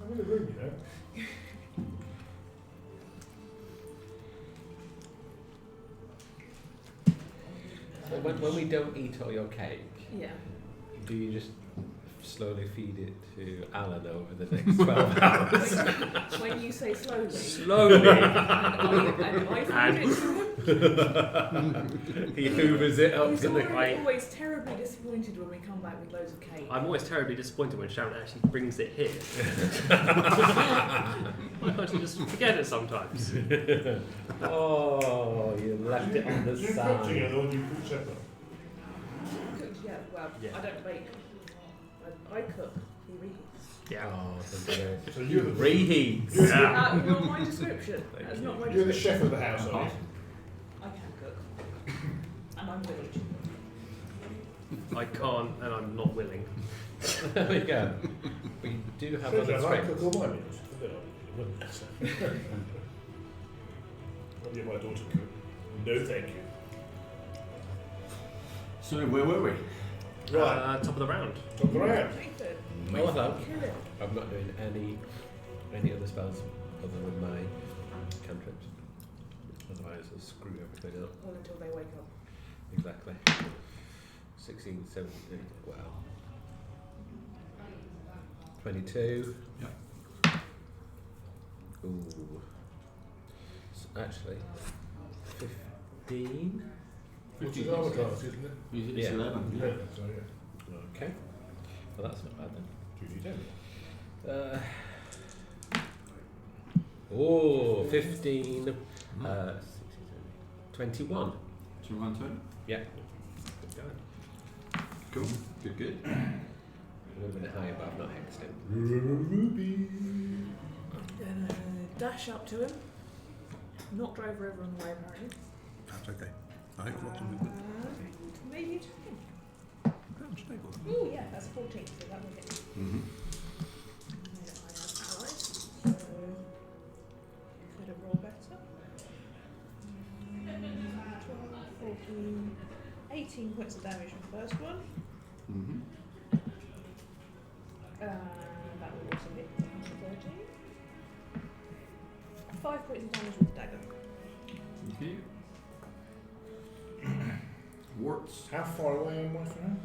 I'm in the room, you know. Well, when we don't eat all your cake, Yeah. do you just slowly feed it to Alan over the next 12 hours? When you say slowly. Slowly? and I feed it to him. He hoovers it up He's to the... always terribly disappointed when we come back with loads of cake. I'm always terribly disappointed when Sharon actually brings it here. I actually just forget it sometimes. Oh, you left it on the Do you cook side. together or do you cook separate? Cooked, yeah, well, Yeah. I don't bake. I cook, he reheats. Yeah. Oh, So you're the reheats. Yeah. Not my description. That's not my You're the description. chef of the house, are you? I can cook. And I'm willing. I can't, and I'm not willing. There we go. We do have Shows you other I cook strengths. all my meals. I'll get my daughter cook. No, thank you. So where were we? Right, Top of the round. top around. Nathan, Oh, hello. kill him. I'm not doing any other spells other than my cantrips. Otherwise, I'll screw everything up. All until they wake up. Exactly. 16, 17, wow. 22. Yep. Ooh. Actually, 15. What's his armor class, isn't it? It's Yeah. 11. Yeah, so yeah. Okay. Well, that's not bad then. 2d10. 15. 21. 21 total? Yeah. Good going. Cool. Good. A little bit higher, but I've not hexed him. Ruby. Dash up to him. Knocked over everyone on the way, apparently. That's okay. I hope lots of movement. Maybe a 10. Stable. Ooh, yeah, that's a 14, so that will hit. Mm-hmm. I have allies, so could have rolled better. 12, 14, 18 points of damage from the first one. Mm-hmm. That will also hit 13. 5 points of damage with the dagger. Okay. Warts. How far away am I from him?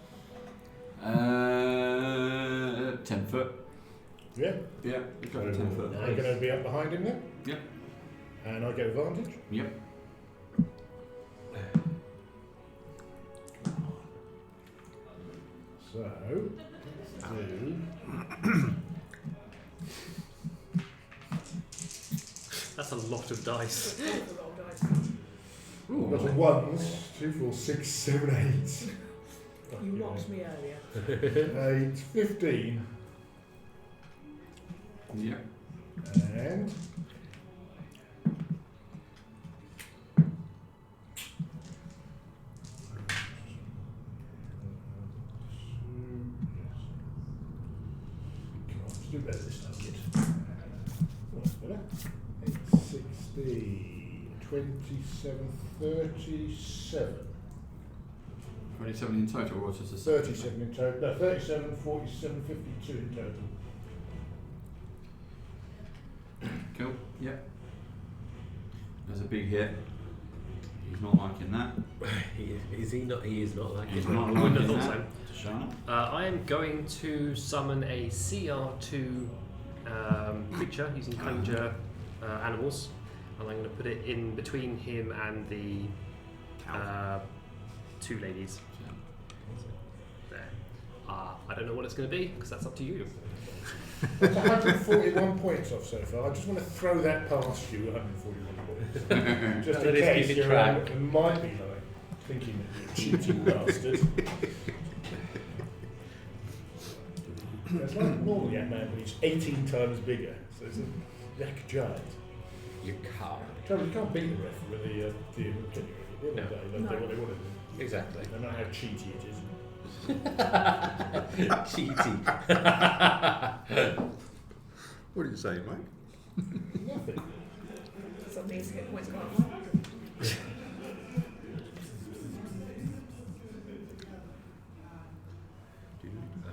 10 foot. Yeah. Yeah, we've got 10 foot. I'm going to be up behind him then? Yep. And I get advantage? Yep. So, do... That's a lot of dice. The roll dice. Got a 1, 2, 4, 6, 7, 8. You mocked me earlier. 8, 15. Yep. And... Let's do better this time, kid. Oh, that's better. 8, 16, 27, 37. 27 in total, or just a 37 in total. No, 37, 47, 52 in total. Cool. Yep. There's a big hit. He's not liking that. Is he not? He is not like He's it. not Wouldn't have liking thought that. Shana. I am going to summon a CR2 creature using conjure animals, and I'm going to put it in between him and the two ladies. There. I don't know what it's going to be because that's up to you. That's 141 points off so far. I just want to throw that past you, 141 points. Just in That is case keeping you're track. it might be like thinking that you're a cheating bastard. There's one normal young man, but he's 18 times bigger, so it's a yak giant. You can't. Trouble, you can't beat the ref with the can you? At the end of the day, they'll do what they want to do. Exactly. No matter how cheaty it is. Cheaty. What did you say, Mike? Nothing. Some needs to get points gone 100.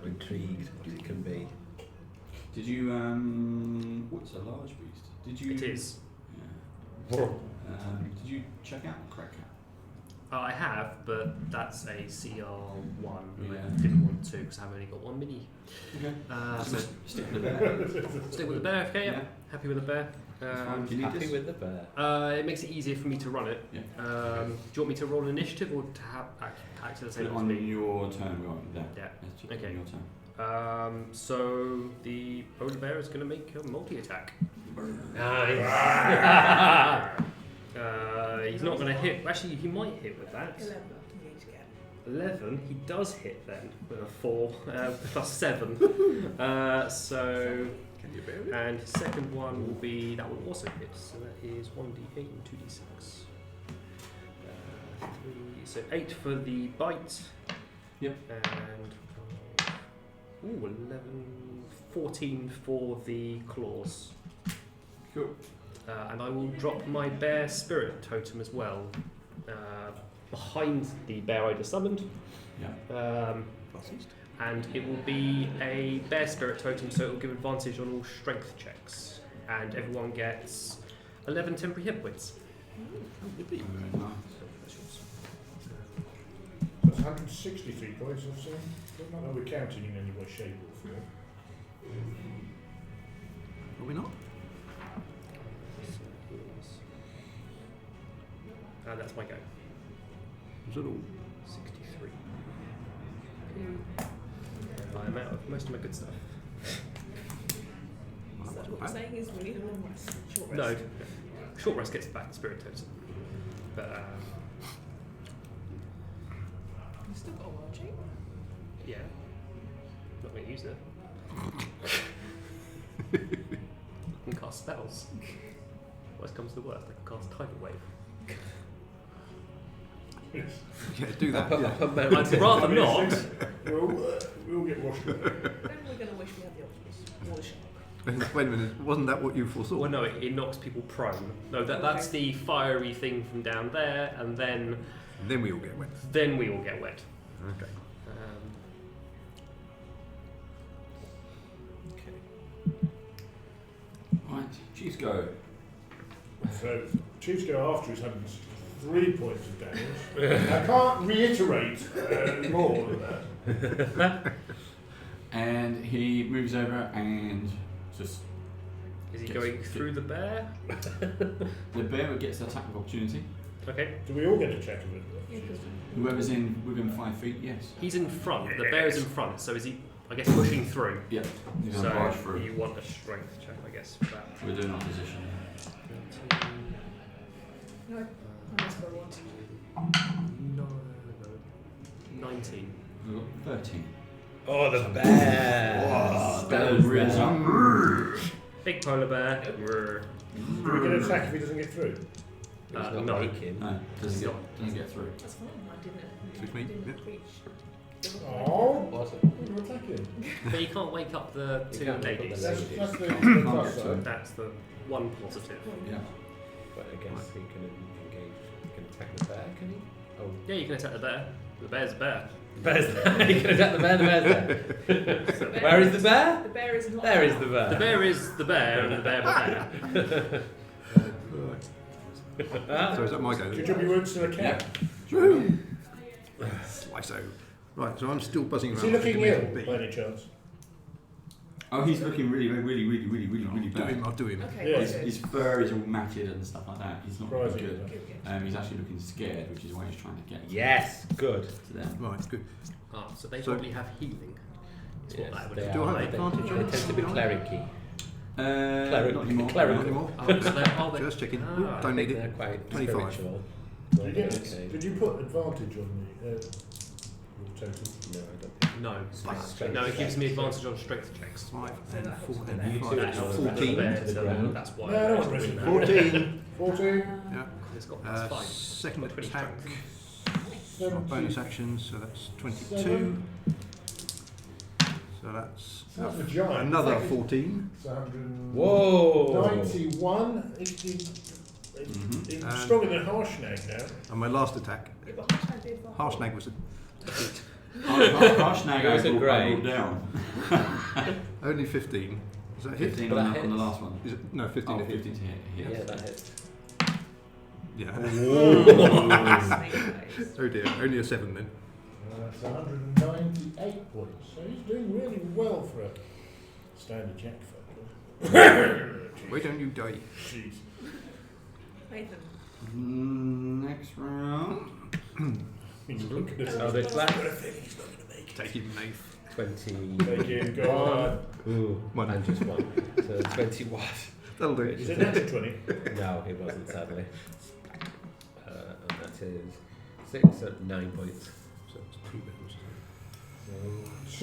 I'm intrigued what it can be. Did you? What's a large beast? Did you? It is. Yeah. Did you check out Crack Cat? I have, but that's a CR1. Yeah. I didn't want to because I've only got one mini. Okay. So Stick with the bear. stick with the bear. Okay, yeah. Happy with the bear. Fine. Do you need Happy this? with the bear. It makes it easier for me to run it. Yeah. Do you want me to roll initiative or to have act as the Put same it as on me? your turn, go on. There. Yeah. Let's check Okay. on your turn. So the polar bear is going to make a multi-attack. Nice. He's not going to hit. Actually, he might hit with that. 11 you need to get. 11. He does hit then with a 4 plus 7. So Can you bear it? and his second one will be that will also hit. So that is 1d8 and 2d6. 3, so 8 for the bite. Yep. And 11, 14 for the claws. Cool. And I will drop my bear spirit totem as well behind the bear I just summoned. Yeah. And it will be a bear spirit totem, so it will give advantage on all strength checks. And everyone gets 11 temporary hit points. Very nice. That's yours. That's 163 points, I've seen. Don't know we're counting in any way, shape or form. Are we not? And that's my go. Is it all? 63. I'm out of most of my good stuff. So what you're saying is we need a long rest. Short rest. No, short rest gets back the spirit totem. But You've still got a wild shape. yeah, not going to use it. I can cast spells. Worst comes to worst, I can cast Tidal Wave. Yeah, do that. Yeah. I'd rather not. We'll get washed away. Then we're going to wish we had the octopus or the shark. Wait a minute, wasn't that what you foresaw? Well, no, it knocks people prone. No, that's the fiery thing from down there, and then Then we all get wet. we all get wet. Okay. Okay. Right. Chiefs go. So, Chiefs go after his 103 points of damage. I can't reiterate more than that. And he moves over and just. Is he Yes. going through the bear? The bear gets the attack of opportunity. Okay. Do we all get a check of it? Yeah, 'cause Whoever's in within 5 feet, yes. He's in front. The bear is in front, so is he, I guess, pushing through? Yeah. He's So going to barge through. you want a strength check, I guess, for that. We're doing opposition. no, I missed by one. No, 19. We've got 13. Oh, the bear. Bear rears up. Big polar bear. Do we get an attack if he doesn't get through? He's not No. making. No, doesn't get through. That's fine. I Excuse me? didn't Yeah. preach. Oh, What's it? we're attacking. But you can't wake up the You two can't wake up ladies. the That's ladies. the plus get side. That's the one positive. Yeah. But I guess he can engage. He can attack the bear, can he? Oh. Yeah, you can attack the bear. The bear's a bear. The bear's there. He can attack the bear, the bear's there. Where is the bear? The bear is not. There is the bear. The bear is the bear, and the bear the bear. So is that my go? Good job you weren't still a cat. Woo! Slice-o. Right, so I'm still buzzing Is around. he looking Dimension ill B. by any chance? Oh, he's looking really I'll do bad. him. I'll do him. Okay, Yeah. that's His good. fur is all matted and stuff like that. He's not looking Surprising. good. Good. He's actually looking scared, which is why he's trying to get Yes, good. to them. Right, good. Ah, so they So- probably have healing. Is what Yes, that would they be. Do I are. have They- advantage They on tend to be it? clericy. Not anymore. Clerical. Not anymore. Oh, so they're, oh, they, Just checking. Ah. Don't need They're it. quite 25. spiritual. Did you, get, Okay. did you put advantage on the total? No, I don't think. no. Strength No, it gives me checks. advantage on strength checks. 5 So and that 4 helps. and You 5. two That helps with the 14. bear, to the so ground. that's why. No, I don't want to risk win it. that. 14. 14, Yeah. It's got plus 5. Second Got 20 attack. strength. Bonus actions, so that's 22. 7. So that's That's a giant. another Second- 14. It's 191. Whoa! It's And- stronger than Harshnag now. And my last attack, Yeah, but hashtag did that. Harshnag was a Harshnag It was a I grey. brought down. only 15. Is that a hit? 15 But on, that on the hits. last one. Is it, no, 15 Oh, to hit. 15 to hit. Yeah, that hits. Yeah. Snake Oh dear, only a 7 then. That's 198 points. So he's doing really well for a standard jack factor. Why don't you die? Jeez. Nathan. Next round. Look at this. Oh, they're I've flat. got a feeling he's not going to make it. Take him, Nath. 20. Take him, go on. Ooh, One. and just one. So 21. That'll do. Is it natural 20? No, it wasn't, sadly. And that is 6, so 9 points. So it's 2 levels. So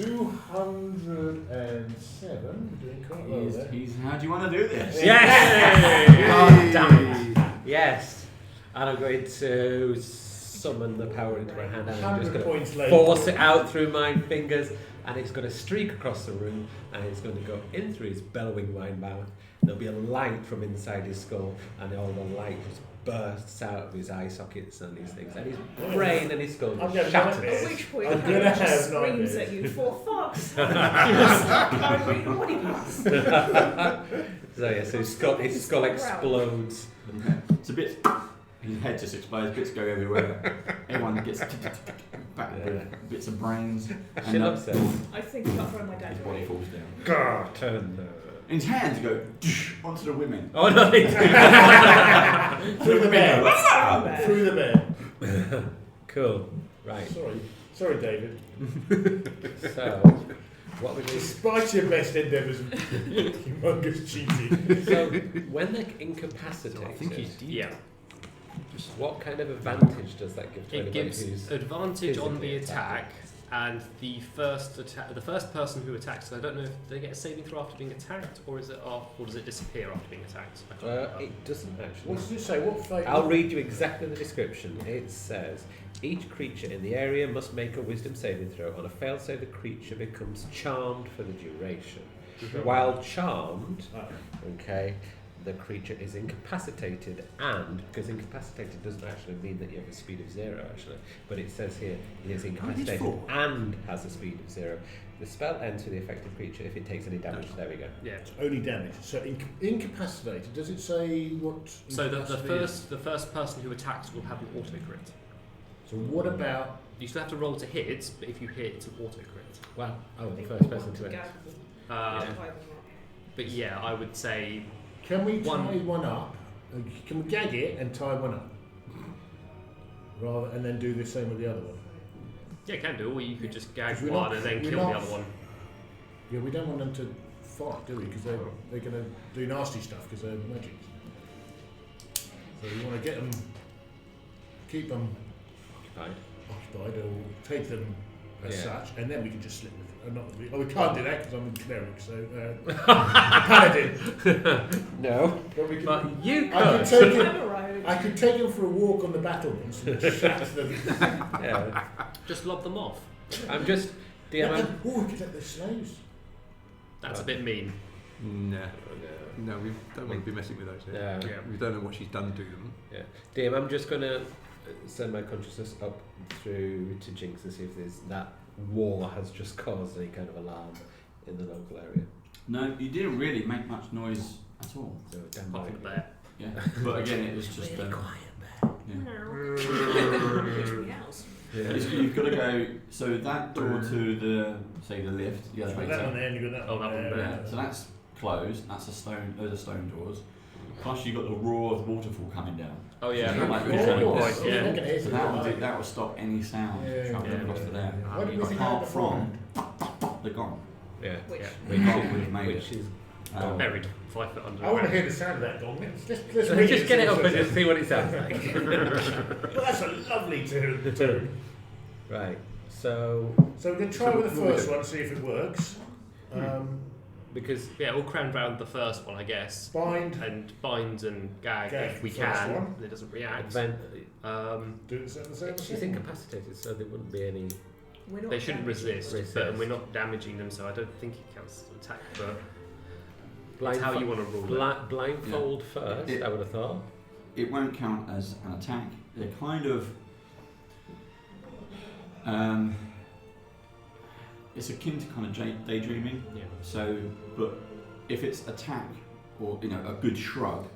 207. Doing quite well there. He's. How do you want to do this? Yes! God damn it! Yes! And I'm going to summon the power into my hand and I'm just 100 going points to later. force it out through my fingers and it's going to streak across the room and it's going to go in through his bellowing wide mouth. There'll be a light from inside his skull and all the light just bursts out of his eye sockets and these things and his brain and his skull I'm just gonna shatters. Yes. At which point I'm Harry gonna just have screams nightmares. at you, for fuck's sake. I'm body pass. So yeah, so his skull explodes. It's a bit. His head just explodes. Bits go everywhere. Everyone gets back with bits of brains. She loves it. I think I'll throw my dad His body away. falls down. God, turn And his hands go onto the women. Oh no, they do. Through the bear. bear. Through the bear. Cool. Right. Sorry, David. So, what we do? Despite your best endeavours of humongous cheating. So, when they're incapacitated, I think he's dead. Yeah. what kind of advantage does that give to It anybody gives who's advantage on the physically attack, and the first person who attacks. I don't know if they get a saving throw after being attacked, or is it off, or does it disappear after being attacked? I can't remember. It doesn't actually. What does it say? What fate? I'll read you exactly the description. It says, each creature in the area must make a wisdom saving throw. On a failed save, the creature becomes charmed for the duration. While charmed, okay, the creature is incapacitated, and because incapacitated doesn't actually mean that you have a speed of 0 actually, but it says here he is incapacitated four. and has a speed of 0. The spell ends for the affected creature if it takes any damage. There we go. Yeah. Only damage. So incapacitated. Does it say what? So the incapacity is? first person who attacks will have an auto crit. So what about? You still have to roll to hit, but if you hit, it's an auto crit. Wow. Oh, the Think first we person want to it. gag them. Um, Tie them up. But yeah, I would say Can we tie One. one up? Can we gag it and tie one up? Rather, and then do the same with the other one. yeah, can do. Or you could just gag 'Cause we're one not- and then we're kill the not- other one. Yeah, we don't want them to fight, do we? Because they're going to do nasty stuff because they're magics. So we want to get them, keep them Occupied. occupied, or take them as Yeah. such, and then we can just slip with. We can't do that because I'm a cleric, so paladin. No, But we can. but you I could. could take him. Hammer I could take them for a walk on the battlements and shatter them. Yeah. Just lob them off. I'm just DM. Oh, we could take the slaves. That's a bit mean. No, no, we don't want to be messing with those. Yeah. Yeah. We don't know what she's done to them. Yeah. DM, I'm just going to send my consciousness up through to Jinx and see if there's that war has just caused any kind of alarm in the local area. No, you didn't really make much noise at all. So damn Apart right. from the bear. Yeah, but again, it was just. Really quiet. Yeah. Meows. Yeah. You've got to go. So that door to the the lift, the That one elevator. there, and you got that Oh, one that one there. there. Yeah, so that's closed. That's a stone. Those are stone doors. Plus, you got the roar of the waterfall coming down. Oh yeah. Yeah, like Oh, the traffic oh, lights. oh, Yeah. you're not gonna hear So something. that will stop any sound Yeah, travelling yeah, across to there. Why did we think Apart that from the gong. Yeah. Which Yeah. The gong would have made Which it. is. Buried 5 foot under. I want to hear the sound of that gong. Let's read Just get it up and and just see what it sounds like. Well, that's a lovely tune. Right. So, So we're going to try with the first one, see if it works. because Yeah, we'll cram round the first one, I guess. Bind. And bind and gag, Gag if we the first can. one. And it doesn't react. Do it the same. she's incapacitated, so there wouldn't be any. We're not They shouldn't damaging resist, them. but we're not damaging them, so I don't think it counts as an attack. But Blind it's how you want to rule it. blindfold first, It- I would have thought. It won't count as an attack. They're kind of. It's akin to kind of daydreaming. Yeah. So, but if it's attack or a good shrug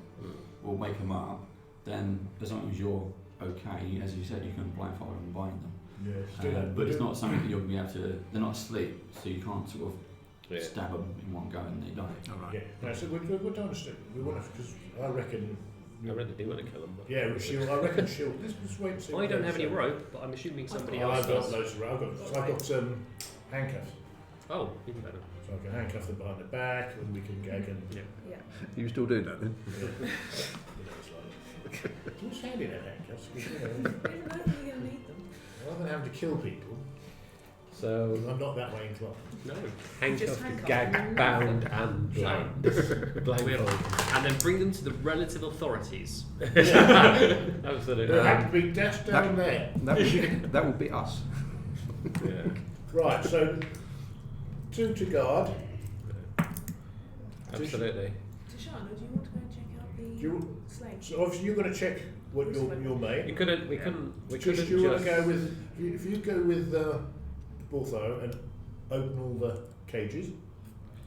will wake them up, then as long as you're okay, as you said, you can blindfold them and bind them. Yeah, just do that. But it's not something that you'll be able to. They're not asleep, so you can't sort of stab them in one go and they die. All right. Yeah. No, so we don't understand. We want to, because I reckon. I really do want to kill them. But Yeah, I reckon she'll. Let's wait and see. I don't have any rope, but I'm assuming somebody Oh, else I've got does. loads of rope. I've got handcuffs. Oh, even better. So I can handcuff them behind the back, and we can gag them. Yeah. Yeah. You still do that then? What's handy that handcuffs? You never know when you're going to need them. Rather than having to kill people, so I'm not that way inclined. No. handcuffed, handcuff gagged, them. bound, and blind. Blindfolded. And then bring them to the relative authorities. Absolutely. They have to be dashed down there. That will be us. Yeah. Right, so 2 to guard. Absolutely. Tashana, do you want to go and check out the slaves? So obviously you're going to check what you're made. We couldn't Just you want to go with, if you go with Bortho and open all the cages,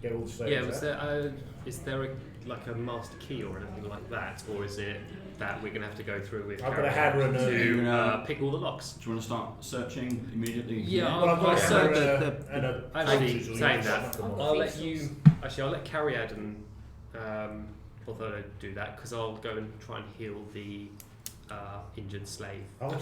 get all the slaves Yeah, out. is there a master key or anything like that, or is it that we're going to have to go through with I've got a hammer and to pick all the locks? Do you want to start searching immediately? Yeah, Well, I've got a I'll hammer and a actually, punches, or saying you that, knock them off. I'll let Cariad and Bortho do that, because I'll go and try and heal the injured slave. I'll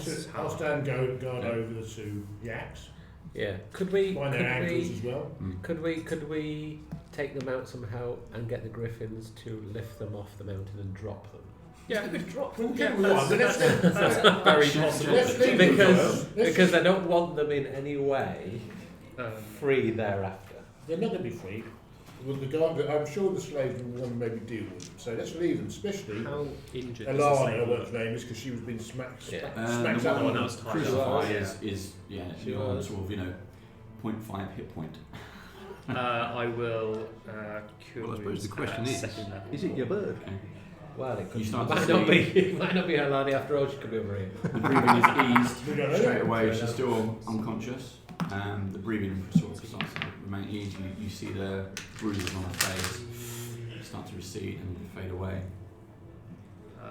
stand guard over the 2 yaks. Yeah. Could we? Find their ankles as well. Could we take them out somehow and get the griffins to lift them off the mountain and drop them? Yeah, we could drop them. We'll one, but let's Very possible. Let's leave them Because first. I don't want them in any way free thereafter. They're not going to be free. Well, I'm sure the slaves will want to maybe deal with them. So let's leave them, especially How injured is the Alana, slave? what her name is, because she was being smacked Yeah. smacked The up. one that was tied crucified up. is She your was. sort of 0.5 hit point. I will cure Well, I suppose wounds the question at is, second level. is it your bird? Okay. Well, it, could, You start to might not see- be. It might not be Alani after all. She could be over here. The breathing is eased We don't know. straight away. She's still unconscious. The breathing sort of starts to remain easy. You see the bruises on her face start to recede and fade away.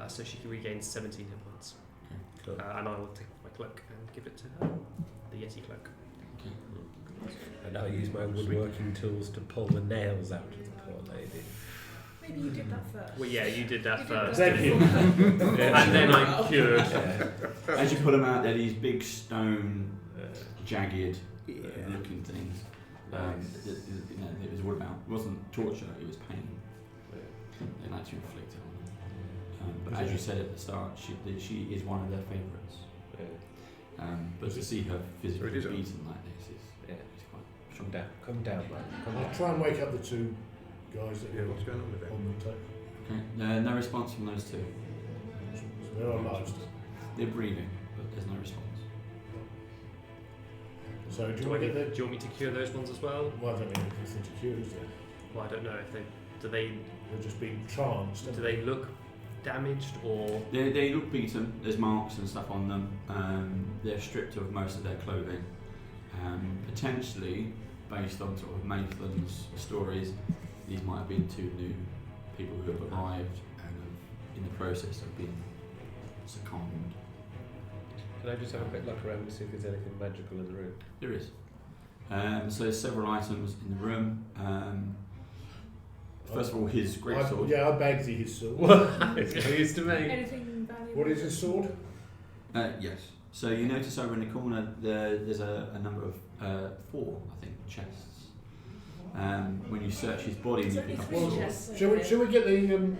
So she regains 17 hit points. Cool. And I will take my cloak and give it to her. The Yeti cloak. And I'll use my woodworking tools to pull the nails out of the poor lady. Maybe you did that first. Well, yeah, you did that You did first. Thank you. And then I cured. Yeah. As you put them out, they're these big stone, jagged looking things. It was all about. It wasn't torture, it was pain. They like to inflict it on them. But as you said at the start, she is one of their favourites. But to see her physically So it is beaten like this is quite Come down, man. Come I'll down. try and wake up the 2 guys that Yeah, were what's going on with them? on the table. okay. No response from those 2. So they're unlicensed. They're breathing, but there's no response. So do you Do want to get you the... want me to cure those ones as well? Well, I don't mean anything to cure, is there? Well, I don't know if they They're just being tranced. do they look damaged or They look beaten. There's marks and stuff on them. They're stripped of most of their clothing. Potentially, based on sort of Mathan's stories, these might have been 2 new people who have arrived and have, in the process have been succumbed. Can I just have a quick look around to see if there's anything magical in the room? There is. So there's several items in the room. First of all, his greatsword. Yeah, I bagged his sword. It's used to me. Anything valuable? What is his sword? Yes. So you notice over in the corner there's a number of 4, I think, chests. When you search his body, There's you only pick up 3 a sword. chests. Shall we get the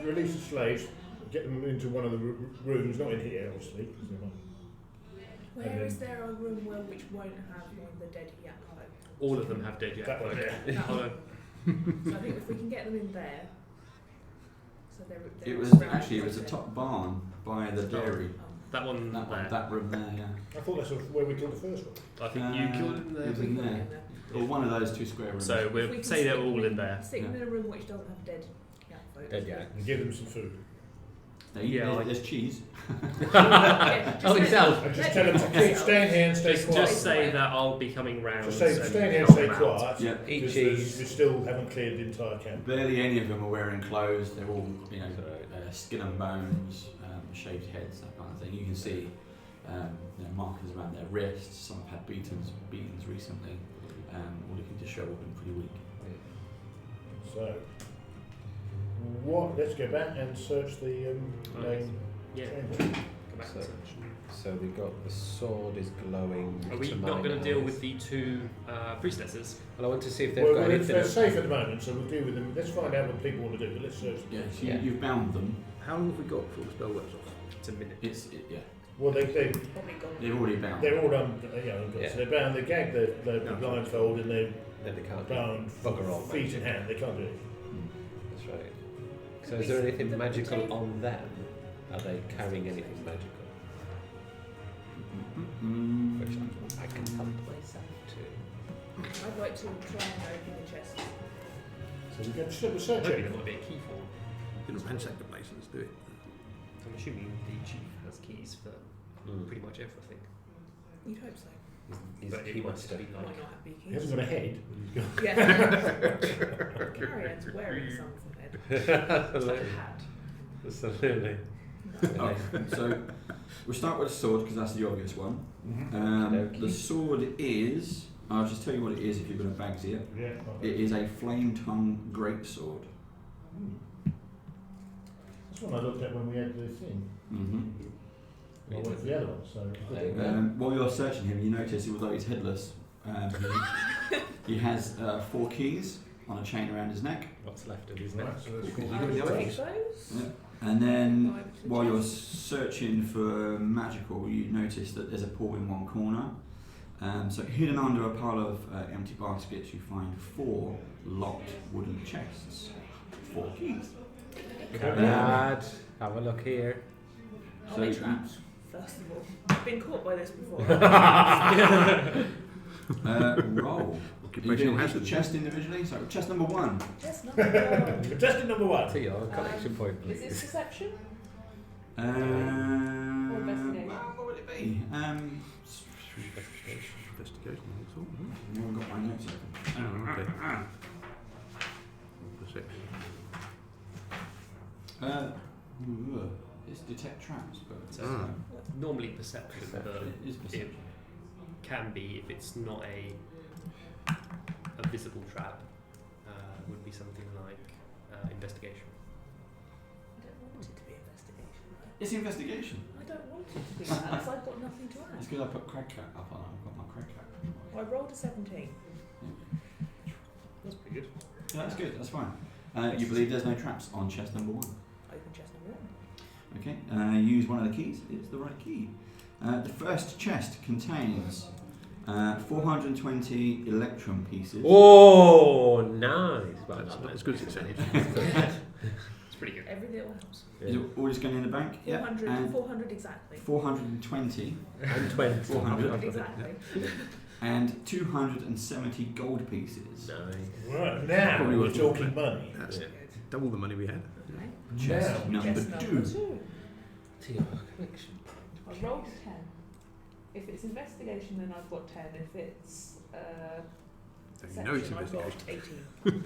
release the slaves, get them into one of the rooms, not in here, obviously. 'Cause they're not. Where is there a room which won't have one of the dead yak cloak? all of them have dead yet? That one, yeah. Hold on. So I think if we can get them in there, so they're It was actually a top barn by the dairy. That one there. That room there, yeah. I thought that's where we killed the first one. I think you killed him It there. was in there. Or one of those 2 square rooms. So If we we'll can say they're stick all them in there. Stick them in a room which doesn't have dead yak folk. Dead yak. And give them some food. There's cheese. Oh, himself. And just tell them to keep staying here and stay quiet. Just say that I'll be coming round. Just say and stay here and help stay them out. quiet. Yeah. Eat Because cheese. we still haven't cleared the entire camp. Barely any of them are wearing clothes. They're all, skin and bones, shaved heads, that kind of thing. You can see markers around their wrists. Some have had beatings recently. All looking to show up and pretty weak. So, let's go back and search the main Yeah. chamber. Go back So- and search. So we got the sword is glowing. Are we to not my going to deal eyes. with the two priestesses? Well, I want to see if they've Well, got anything. they're safe at the moment, so we'll deal with them. Let's find out what people want to do, but let's search them. Yeah, so Yeah. you've bound them. How long have we got before the spell wears off? It's a minute. Well, Probably gone. They've already bound. they're all done. Yeah. So they're bound. They're gagged. They're No. blindfold, and they're Then they can't do bound bugger all. feet in hand. They can't do it. That's right. So is there anything magical on them? Are they carrying anything magical? Which I can help myself to. I'd like to try and open the chest. So we go to Maybe search there it. might be a key for. You can ransack the place and let's do it. I'm assuming the chief has keys for pretty much everything. You'd hope so. He's But a it key might master. just be Might like not have big He hasn't keys. got a head. Yeah. Carrier's wearing something head. it's like Absolutely. a hat. Absolutely. Okay, so we'll start with the sword because that's the obvious one. Okey-dokey. The sword is, I'll just tell you what it is if you're going to bagsy it. Yeah. It is a flame tongue great sword. That's one I looked at when we had the thing. I went for the other one. So There you go. While you're searching him, you notice although he's headless, he has 4 keys on a chain around his neck. What's left of his neck? Right, so that's cool. You I got would the other take keys? those. Yeah. And then Go over to the while you're chest. searching for magical, you notice that there's a pool in one corner. So hidden under a pile of empty baskets, you find 4 locked wooden chests. 4 keys. Dad, have a look here. Are So they you- trapped? First of all, I've been caught by this before. Roll. Occupational Each hazard. chest individually. So chest number 1. Chest number one. Contestant number 1. See your collection point, Is this please. perception? Investigation. Well, what would it be? Investigation, that's all. I haven't got my notes open. Oh, okay. Perception. It's detect traps, but So normally perception, but it is it perception. can be if it's not a visible trap. Would be something like investigation. I don't want it to be investigation. It's investigation. I don't want it to be that because I've got nothing to It's add. because I put crack cap up on. I've got my crack cap. I rolled a 17. That's pretty good. Yeah, that's good. That's fine. You believe there's no traps on chest number 1. Open chest number 1. Okay. Use one of the keys. It's the right key. The first chest contains 420 electrum pieces. Oh, nice. But That's not as good as it sounded. It's pretty good. Every little helps. Is it all just going in the bank? 400, And 400 exactly. 420 And 20. 400. Exactly. and 270 gold pieces. Nice. Right, now Probably we're worth talking more. money. That's Yeah. double the money we had. Okay. Chest Now, number Chest 2. number 2. To your collection. I rolled a 10. If it's investigation, then I've got 10. If it's So you know it's perception, I've got investigation. 18.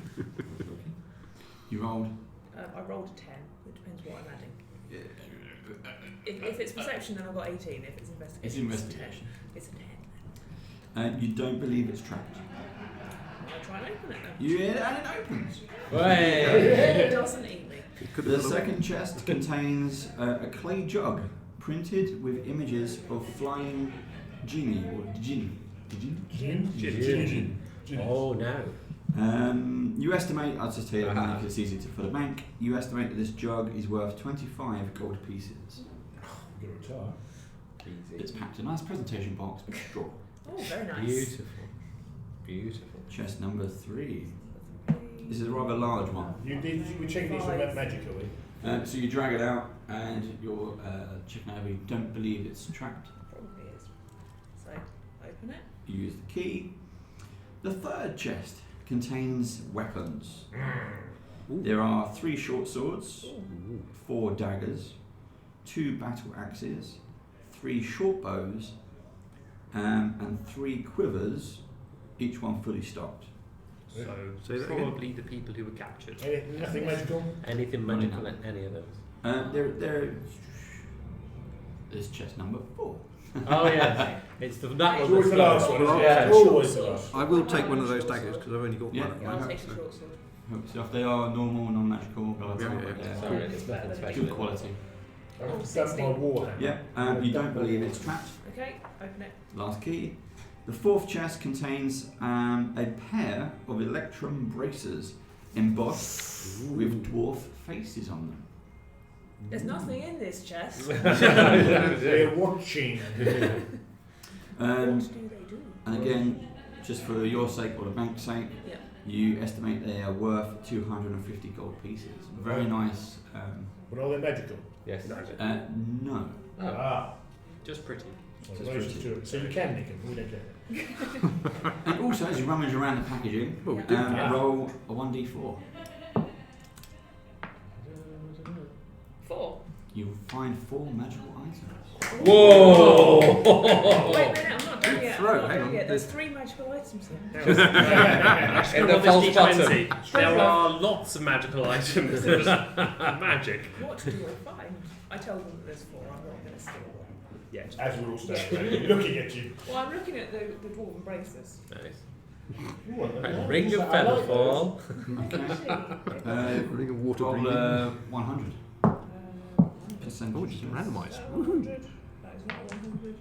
You rolled. I rolled a 10. It depends what I'm adding. If it's perception, then I've got 18. If it's investigation, It's investigation. It's a 10. You don't believe it's trapped. I'll try and open it then. You hear it and it opens. Hey! It doesn't eat me. It could The have been second chest contains a clay jug printed with images of flying genie or djinn. Gin? Gin. Oh, no. You estimate, I'll just tell you that Uh-huh. because it's easy to put a bank. You estimate that this jug is worth 25 gold pieces. We're going to retire. It's packed in a nice presentation box with straw. Oh, very nice. Beautiful. Beautiful. Chest number 3. This is a rather large one. We're checking these for magic, are we? So you drag it out and you're checking over. You don't believe it's trapped. Probably is. So, open it. You use the key. The third chest contains weapons. There are 3 short swords, 4 daggers, 2 battle axes, 3 short bows, and 3 quivers, each one fully stocked. So Say that probably the people who were captured. Nothing magical? Anything magical in any of those? There's chest number 4. Oh yeah, it's that It's one. always the last one, isn't it? Yeah. It's always the last. I will take one of those daggers because I've only got Yeah. one. Yeah, I'll take the short sword. So if they are normal, non-magical, Sorry, it's nothing special. good quality. I've done my warhammer. Yeah, you don't believe it's trapped. Okay, open it. Last key. The 4th chest contains a pair of electrum bracers embossed with dwarf faces on them. There's nothing in this chest. They're watching. What do they do? And again, just for your sake or the bank's sake, Yeah. you estimate they are worth 250 gold pieces. Very nice. But are they magical? Yes. No. Ah. Just pretty. Well, those are two. So you can nick them, we don't care. And also, as you rummage around the packaging, Yeah. roll a 1d4. 4. You find 4 magical items. Whoa! Wait a minute, I'm not done yet. Throw, I'm not hang done on. yet. There's 3 magical items here. In the Roll this false D20. bottom. There are lots of magical items. There's magic. What do I find? I tell them that there's 4. I'm not going to steal one. Yeah. As we're all standing there, looking at you. Well, I'm looking at the dwarven braces. Nice. Ooh, A I ring of like feather those. fall. Ring of water Roll breathing. 100. Oh, Percentage. just randomised. 100. That is not 100.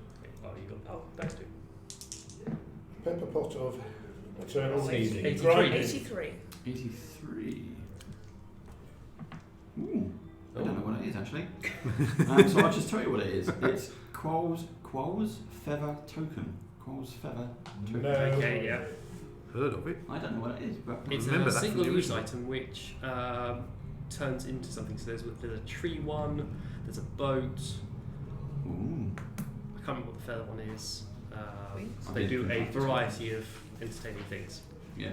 Oh, you got Oh, those two. Pepper pot of eternal Seething. 83. grinding. 83. 83. Ooh. I Oh. don't know what it is actually. So I'll just tell you what it is. It's Quoll's Feather Token. Quoll's Feather Token. No. Okay, yeah. Heard of it? I don't know what it is, but It's remember a that from the single-use original. item which turns into something. So there's a tree one, there's a boat. ooh. I can't remember what the feather one is. Wings? They do a variety of entertaining things. Yeah.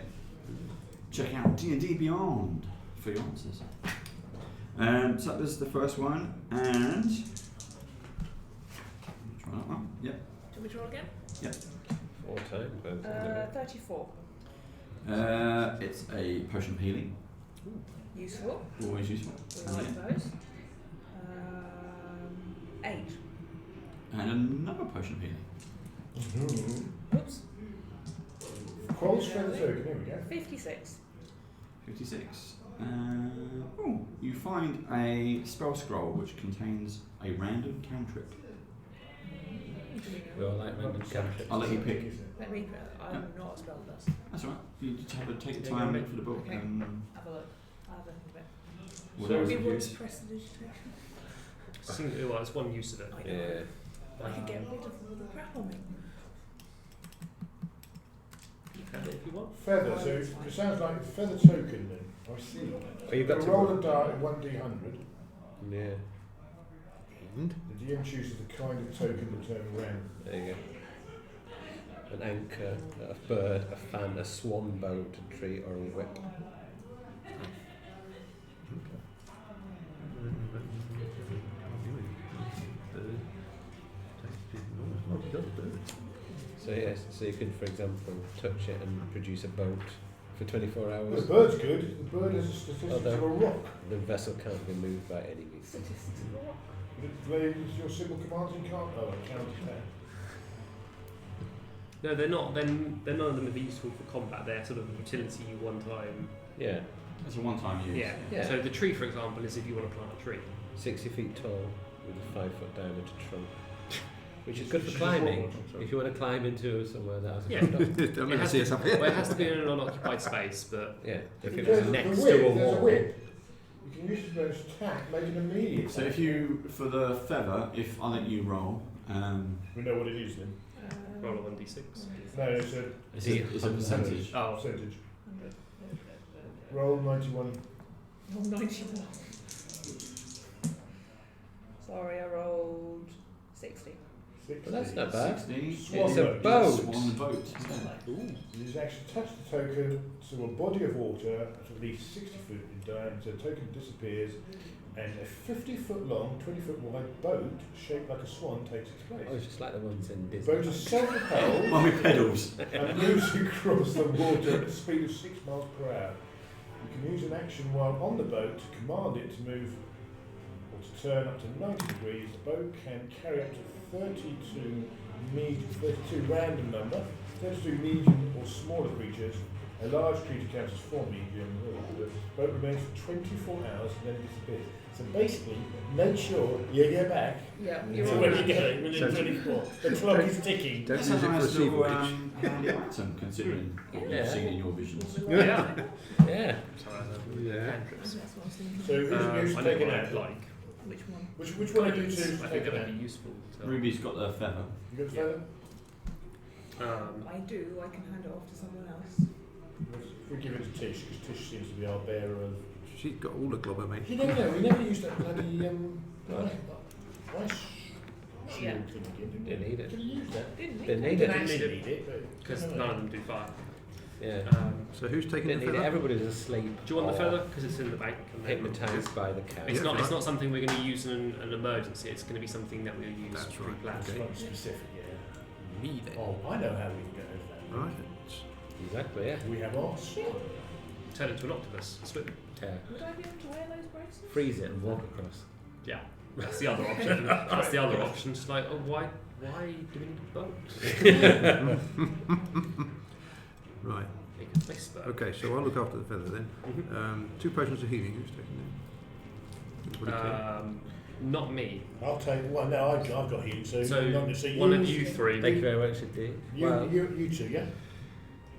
Check out D&D Beyond for your answers. So that was the first one, and try that one. Yep. Do we draw again? 4 times. 34. It's a potion of healing. Useful. Always useful. We like those. 8. And another potion of healing. Oops. Quoll's feather token, here we go. 56. 56. You find a spell scroll which contains a random cantrip. We all like random cantrips. I'll let you pick. Let me. I'm not a spellcaster. That's alright. You just have to take the Yeah, time, go look for the book, Okay. and Have a look. I'll have a think of it. whatever's We of want use. to press the digitation. Well, it's one use of it. I know. Yeah. I can get rid of all the crap on me. You can if you want. Feather, so it sounds like feather token then. I see. Oh, you've got to roll a die at 1d100. Yeah. And The DM chooses the kind of token determined random. There you go. An anchor, a bird, a fan, a swan boat, a tree, or a whip. So yes, so you can, for example, touch it and produce a boat for 24 The hours. bird's good. The bird has a statistics Oh, of a rock. The vessel can't be moved by any means. Statistics of a rock. Your simple commands you can't. Oh, I counted that. No, they're not. Then none of them are useful for combat. They're sort of utility one time. Yeah, It's a one-time use. Yeah. Yeah. So the tree, for example, is if you want to plant a tree. 60 feet tall with a 5-foot diameter trunk, which is good Should for just climbing. walk on, sorry. If you want to climb into somewhere that has a Yeah. front door. They'll It never has see to- us up Well, it here. has to be in an unoccupied space, but Yeah, if it There's was the next whip, to a there's wall. whip. You can use it as an attack, make an immediate. So if you, for the feather, if I let you roll, We know what it is then. roll a 1d6. No, it's a it's a percentage. Oh, percentage. Roll 91. Roll 91. Sorry, I rolled 60. Well, that's not bad. 16. Swan It's a boat. boat. Swan boat. isn't it? It is actually attached the token to a body of water at least 60 foot in diameter. The token disappears, and a 50-foot long, 20-foot wide boat shaped like a swan takes its place. Oh, it's just like the ones in The Disney. boat is self-propelled One with pedals. and moves across the water at a speed of 6 miles per hour. You can use an action while on the boat to command it to move or to turn up to 90 degrees. The boat can carry up to 32 random number, 32 medium or smaller creatures. A large creature counts as 4 medium. The boat remains for 24 hours and then disappears. So basically, make sure you get back. Yeah, So you're when right. you get it within 24, the clock is ticking. Don't That's use a it for a nice sea little voyage. handy item, considering what Yeah. you've seen in your visions. Yeah. Yeah. Yeah. Cantrips. That's what I was thinking. So who's I know taken what out? I'd like. Which one? Which one of you two Guidance. is I think taken that out? would be useful. To, Ruby's got the feather. You got the Yeah. feather? I do. I can hand it off to someone else. We give it to Tish, because Tish seems to be our bearer of... She's got all the globber, mate. You never know, we never used that bloody, ice Yeah. shield thing again, Didn't need it. Did you use that? Didn't Didn't need need it. it. Actually need it, but... because I don't none know. of them do fire. Yeah. So who's taking Didn't the need it. feather? Everybody's asleep. Do you want the or feather? Because it's in the bank. And then- Hypnotised by the cow. It's Yeah, not. It's right. not something we're going to use in an emergency. It's going to be something that we'll use That's right. pre-planned. It's not specific, yeah. Me then. Oh, I know how we can get over that. Right. Exactly, yeah. We have our sword. Turn into an octopus. Swim. Yeah. Would I be able to wear those bracelets? Freeze it and walk across. Yeah. That's the other option. That's the other option. It's like, oh, why do we need a boat? Right. Make a iceberg. Okay, so I'll look after the feather then. Mhm. 2 potions of healing. Who's taking them? Anybody care? Not me. I'll take one. No, I've got healing, so... So not to see one of you three. Thank you very much indeed. You, Well, you two, yeah?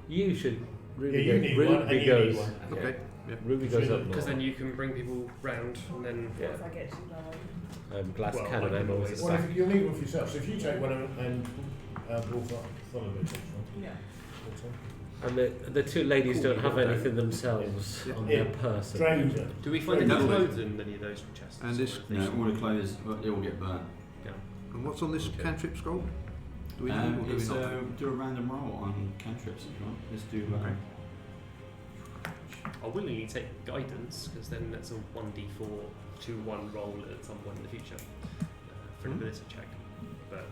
you should. Ruby, Yeah, you need Ruby one and you goes. need one. Yeah. Okay. Yeah. Ruby goes up Because more. then you can bring people round and then. Yeah. What if I get too low? Glass Well, cannon. I I'm can always always- at Well, the back. if you'll need one for yourself. So if you take one and follow it. Yeah. And the two ladies Cool, don't have you got anything themselves Yeah. on Yeah. their person. Stranger. Do we find any No. clothes in any of those chests? And this- No, all the clothes, they all get burnt. And what's on this cantrip scroll? Do we know or do we It's not? do a random roll on cantrips if you want. Let's do. Okay. I'll willingly take guidance because then that's a 1d4 2-1 roll at some point in the future for an Hmm. ability check. But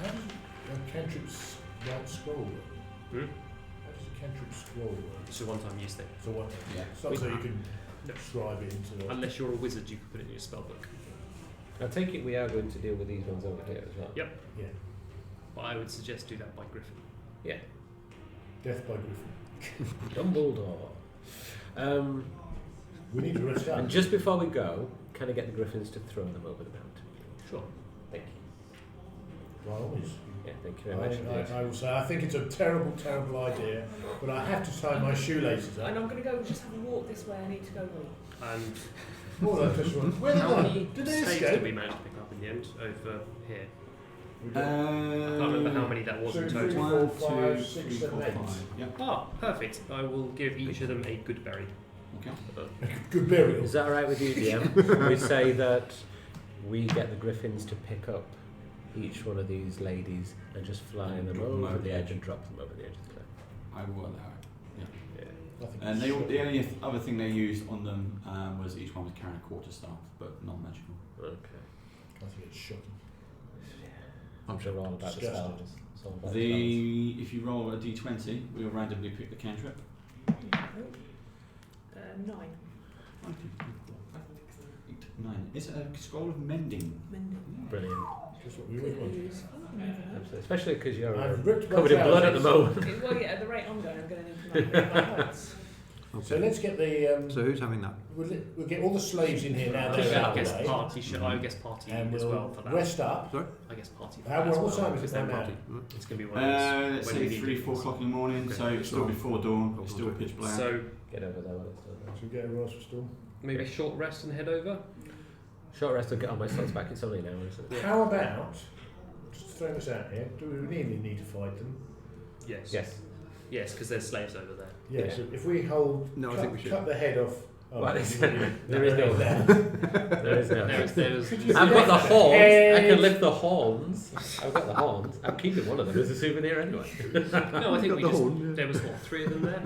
How does a cantrip's right scroll work? Hmm? How does a cantrip scroll work? it's a one-time use thing. So what? Yeah. It's not so you can No. scribe it into a... Unless you're a wizard, you can put it in your spellbook. I take it we are going to deal with these ones over here as well. Yep. Yeah. But I would suggest do that by Griffin. Yeah. Death by Griffin. Dumbledore. We need to rest up. And just before we go, can I get the griffins to throw them over the mountain? Sure. Thank you. By all means. Yeah, thank you very much. indeed. I will say, I think it's a terrible, terrible idea, but I have to tie my shoelaces And up. I'm going to go just have a walk this way. I need to go walk. And Well, I just want... Where how did many Did they staves escape? did we manage to pick up in the end over here? We I got can't remember how many that was in Two, total. three, 1, 4, 2, 5, 6, 3, 7, 4, 8. 5. Yep. Ah, perfect. I will give each of them a good berry. Okay. Good burial. Is that alright with you, DM? We say that we get the griffins to pick up each one of these ladies and just fly And them drop them over over the the edge edge. and drop them over the edge of the cliff. I will allow it. Yeah. I think And it's they all, shocking. the only other thing they used on them was each one was carrying a quarterstaff, but non-magical. Okay. I think it's shocking. I'm sure all about the Disgusting. spells. It's all about If you roll a d20, we'll randomly pick the cantrip. 9. 8, 9. It's a scroll of mending. Mending. spells. Brilliant. Just what we would want. Absolutely. Especially because you're I've ripped my covered in blood at the trousers. moment. Well, yeah, at the rate I'm going, I'm going to need to make my clothes. So Okay. let's get the... So who's having that? we'll get all the slaves in here now. Just, They're out I of guess the way. party. I guess party And as we'll well for that. rest up. I guess party. For How that as what well, time is because it then now? Party. Right. it's going to be one of those. Let's when say we need 3, it. 4 o'clock in the morning, Okay. so it's still before dawn, Cool. it's still pitch black. So Get over there while it's still there. Should we get a rise for storm? maybe short rest and head over. Short rest will get on my slots back. It's only an hour, isn't it? How about, just throwing this out here, do we really need to fight them? Yes. Yes. Yes, because there's slaves over there. Yeah, Yeah. so if we hold, No, I cut, think we should. cut the head off Oh, Well, you it's- really- there is no- there. There is no. There's I've got the horns. I Hey. can lift the horns. I've got the horns. I'm keeping one of them as a souvenir anyway. No, I think Got we the just horn, yeah. there was 3 of them there.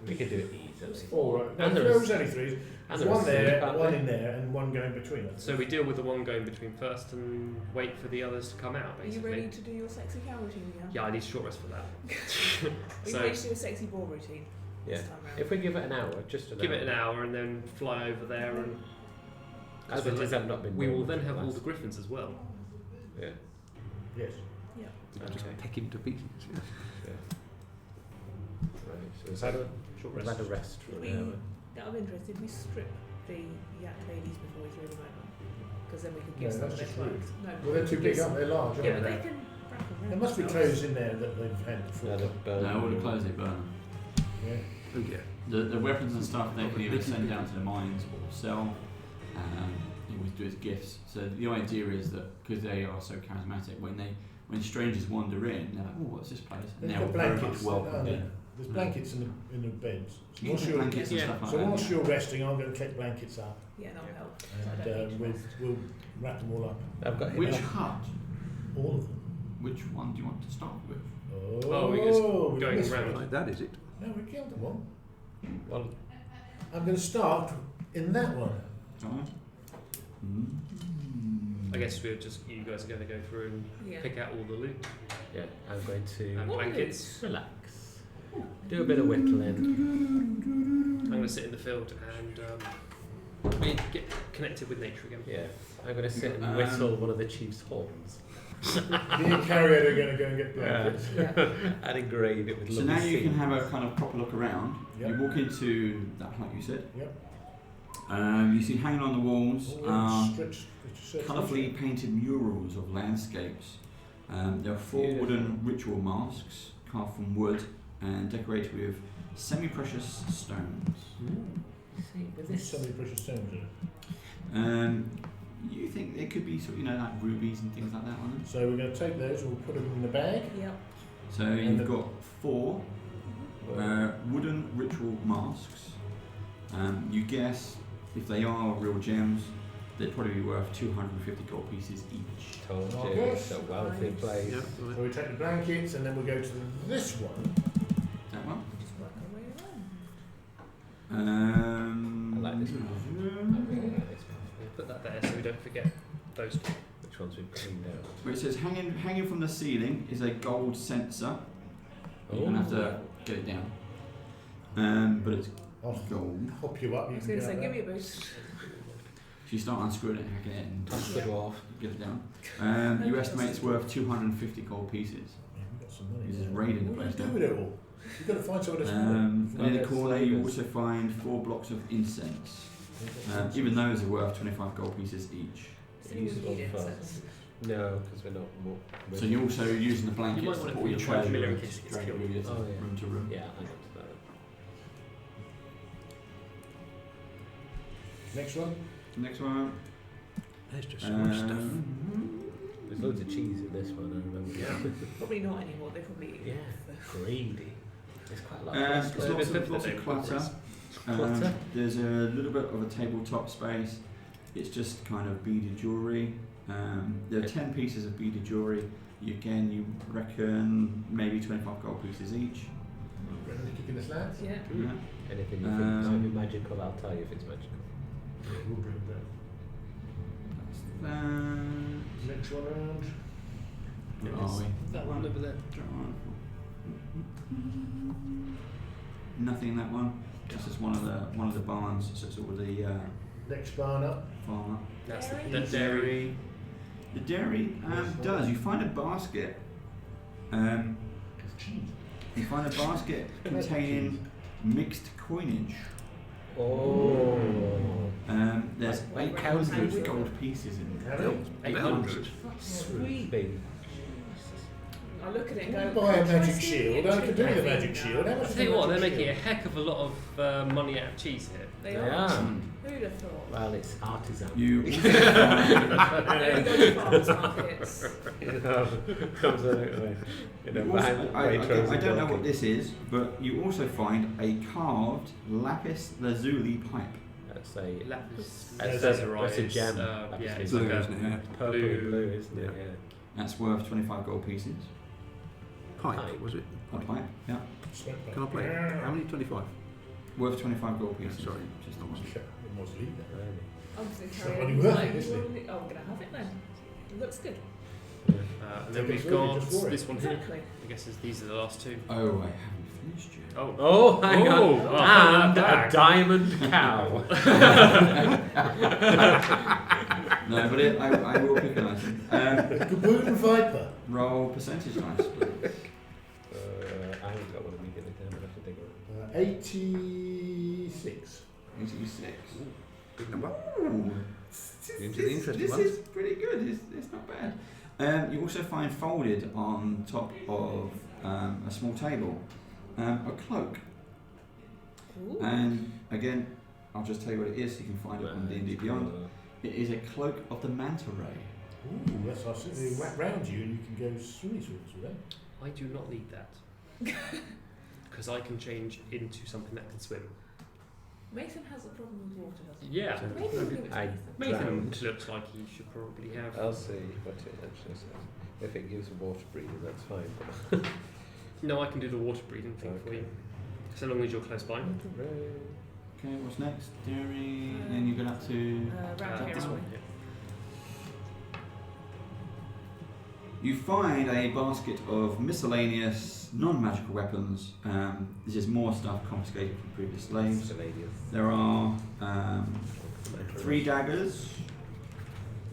We can do it easily. All right. And No, there there is- was only 3. And There's there one is there, aren't one there? in there, and one going between us. So we deal with the one going between first and wait for the others to come out. Are you Basically. ready to do your sexy cow routine again? Yeah, I need short rest for that. Are you So ready to do a sexy ball routine Yeah. this time round? If we give it an hour, just an give hour. it an hour and then fly over there and. As it is, I've not been. We will doing then it have all last- the griffins as well. Yeah. Yes. Just Okay. peck him to pieces. Yeah. Right. So we've had a Short we've rest. had a rest for Did an we, hour. out of interest, did we strip the yak ladies before we threw them over? Because then we could No, give some that's of their just rude. clothes. No, Well, they're too big, aren't they? They're large, aren't Yeah, but they? they can wrap around There must be themselves. clothes in there that they've had before. No, the burn. No, all the clothes they burn. Yeah. Oh yeah. The weapons and stuff they can either send down to the mines or sell. You always do as gifts. So the idea is that because they are so charismatic, when strangers wander in, they're like, "Oh, what's this place?" And They've they're got very much blankets. welcome aren't in. there? There's blankets in the beds. So You whilst can you're, get blankets and yeah. stuff like so that. whilst you're resting, I'm going to collect blankets up, Yeah, that'll help. and I don't need to we'll wrap them all up. I've got Which enough. hut? All of them. Which one do you want to start with? Oh, we're just we've going missed round. one. Like that is it? No, we killed them all. Well, I'm going to start in that one. Alright. I guess we're just you guys are going to go through and Yeah. pick out all the loot yeah, I'm going to and What blankets. relax. Do a bit of whittling. I'm going to sit in the field and get connected with nature again. Yeah, I'm going to sit and whistle one of the chief's horns Me and Carrier are going to go and get blankets. Yeah. and engrave it with So lovely now you can scenes. have a kind of proper look around. Yep. You walk into that hut you said. Yep. You see hanging on the walls Stretch, colourfully painted murals of landscapes. There are 4 Beautiful. wooden ritual masks carved from wood and decorated with semi-precious stones. See, with There's this. so many precious stones in it. You think there could be sort of, like rubies and things like that on them? So we're going to take those, we'll put them in the bag. Yep. So And you've the- got 4 wooden ritual masks. You guess if they are real gems, they'd probably be worth 250 gold pieces each. Told Oh, you, yes. it's a wealthy place. Yeah. So we take the blankets and then we'll go to this one. That one? Just work our way around. I like this one. Put that there so we don't forget those two. Which ones we've cleaned out? Where it says hanging from the ceiling is a gold censer. You're going to have to get it down. But it's I'll gold. hop you up. I You was can going to get say, give that. me a boost. If you start unscrewing it, hacking it, and Touch the dwarf. get it down. You estimate it's worth 250 gold pieces. Yeah, we've got some money. He's just there. raiding the What place do you now. do with it all? You've got to find some of this money. And in the Well, corner, there's you slavers. also find 4 blocks of incense. Even those are worth 25 gold pieces each. Does anyone Useful need for- incense? No, because we're not. So you're also using the You blankets might to want it put for your your treasure familiar in and case it gets drag it killed. with you Oh, yeah. room to room. Yeah, I got that. Next one. Next one. There's just so much stuff. There's loads of cheese in this one, I remember. Yeah. Probably not anymore. They probably eat Yeah. the- Greedy. There's quite a lot There's of lots stuff. of clutter. Clutter? There's a little bit of a tabletop space. It's just kind of beaded jewellery. There are 10 pieces of beaded jewellery. You reckon maybe 25 gold pieces each. Reckon they're kicking this lads? Yeah. Yeah. Anything you think might be magical, I'll tell you if it's magical. We'll bring them down. That's that. Next one round. Where are we? That one over there. Nothing in that one. This is one of the barns. So it's all the Next barn up. farmer. That's Dairy? the dairy. The dairy does. You find a basket. You find a basket containing mixed coinage. Oh. There's Like 800 gold pieces in How there. many? 800. Sweet baby. I look at it and Can I go, buy a "Can I magic see shield? the I could do with a extra magic now?" shield. How much I is tell you a what, they're magic making a shield? heck of a lot of money out of cheese here. They They are. are. Who'd have thought? Well, it's artisan. You also find, I only go to farmers markets. Absolutely. You know, you also, behind I Waitrose don't know and what this is, but you also find a carved lapis lazuli pipe. That's a Lapis That's lazuli. a gem. Yeah, it's Blue, like isn't it? Yeah. purple Blue. and blue, isn't it? Yeah. Yeah. That's worth 25 gold pieces. Pipe, was it? A pipe, yeah. Can I play it? How many? 25? Worth 25 gold pieces. Sorry. Just not much. It must leave that. Really. I'm just It's going not to really carry worth on. it, is it? I'm going to have it then. It looks good. and then Take it we've slowly, got just for it. this one here. Exactly. I guess these are the last two. Oh, I haven't finished yet. Oh. Oh, hang Oh, on. oh, And back. a diamond cow. No, but I will pick an item. Gaboon Viper. Roll percentage dice, please. I haven't got one immediately down, but I have to dig it. 86. 86. Big number. Ooh. Into the interesting This ones. is pretty good. It's not bad. You also find folded on top of a small table a cloak. Ooh. And again, I'll just tell you what it is so you can find it on D&D Beyond. It is a cloak of the manta ray. Ooh, that's nice. They wrap round you and you can go swimmy swims with them. I do not need that. Because I can change into something that can swim. Mathan has a problem with water, doesn't Yeah. So- he? Maybe we'll give it to I Mathan. Mathan drowned. looks like he should probably have. I'll see what it actually says. If it gives water breathing, that's fine. But No, I can do the water breathing thing for you. So long as you're close by. Okay, what's next? Dairy, and you go up to... Round here, This aren't one we? here. You find a basket of miscellaneous, non-magical weapons. This is more stuff confiscated from previous slaves. Miscellaneous. There are 3 daggers.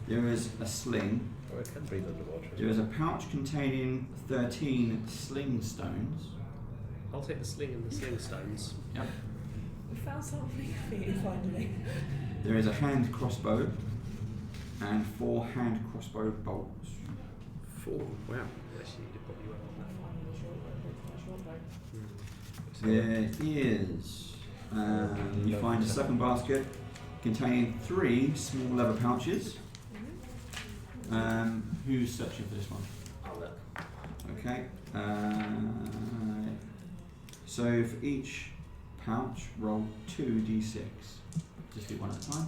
There is a sling. Oh, it can breathe underwater. There is a pouch containing 13 sling stones. I'll take the sling and the sling stones. We found something for you finally. There is a hand crossbow and 4 hand crossbow bolts. 4. Wow. Actually, need to put you There is. You find a second basket containing 3 small leather pouches. Who's searching for this one? I'll look. Okay. So for each pouch, roll 2d6. Just do one at a time.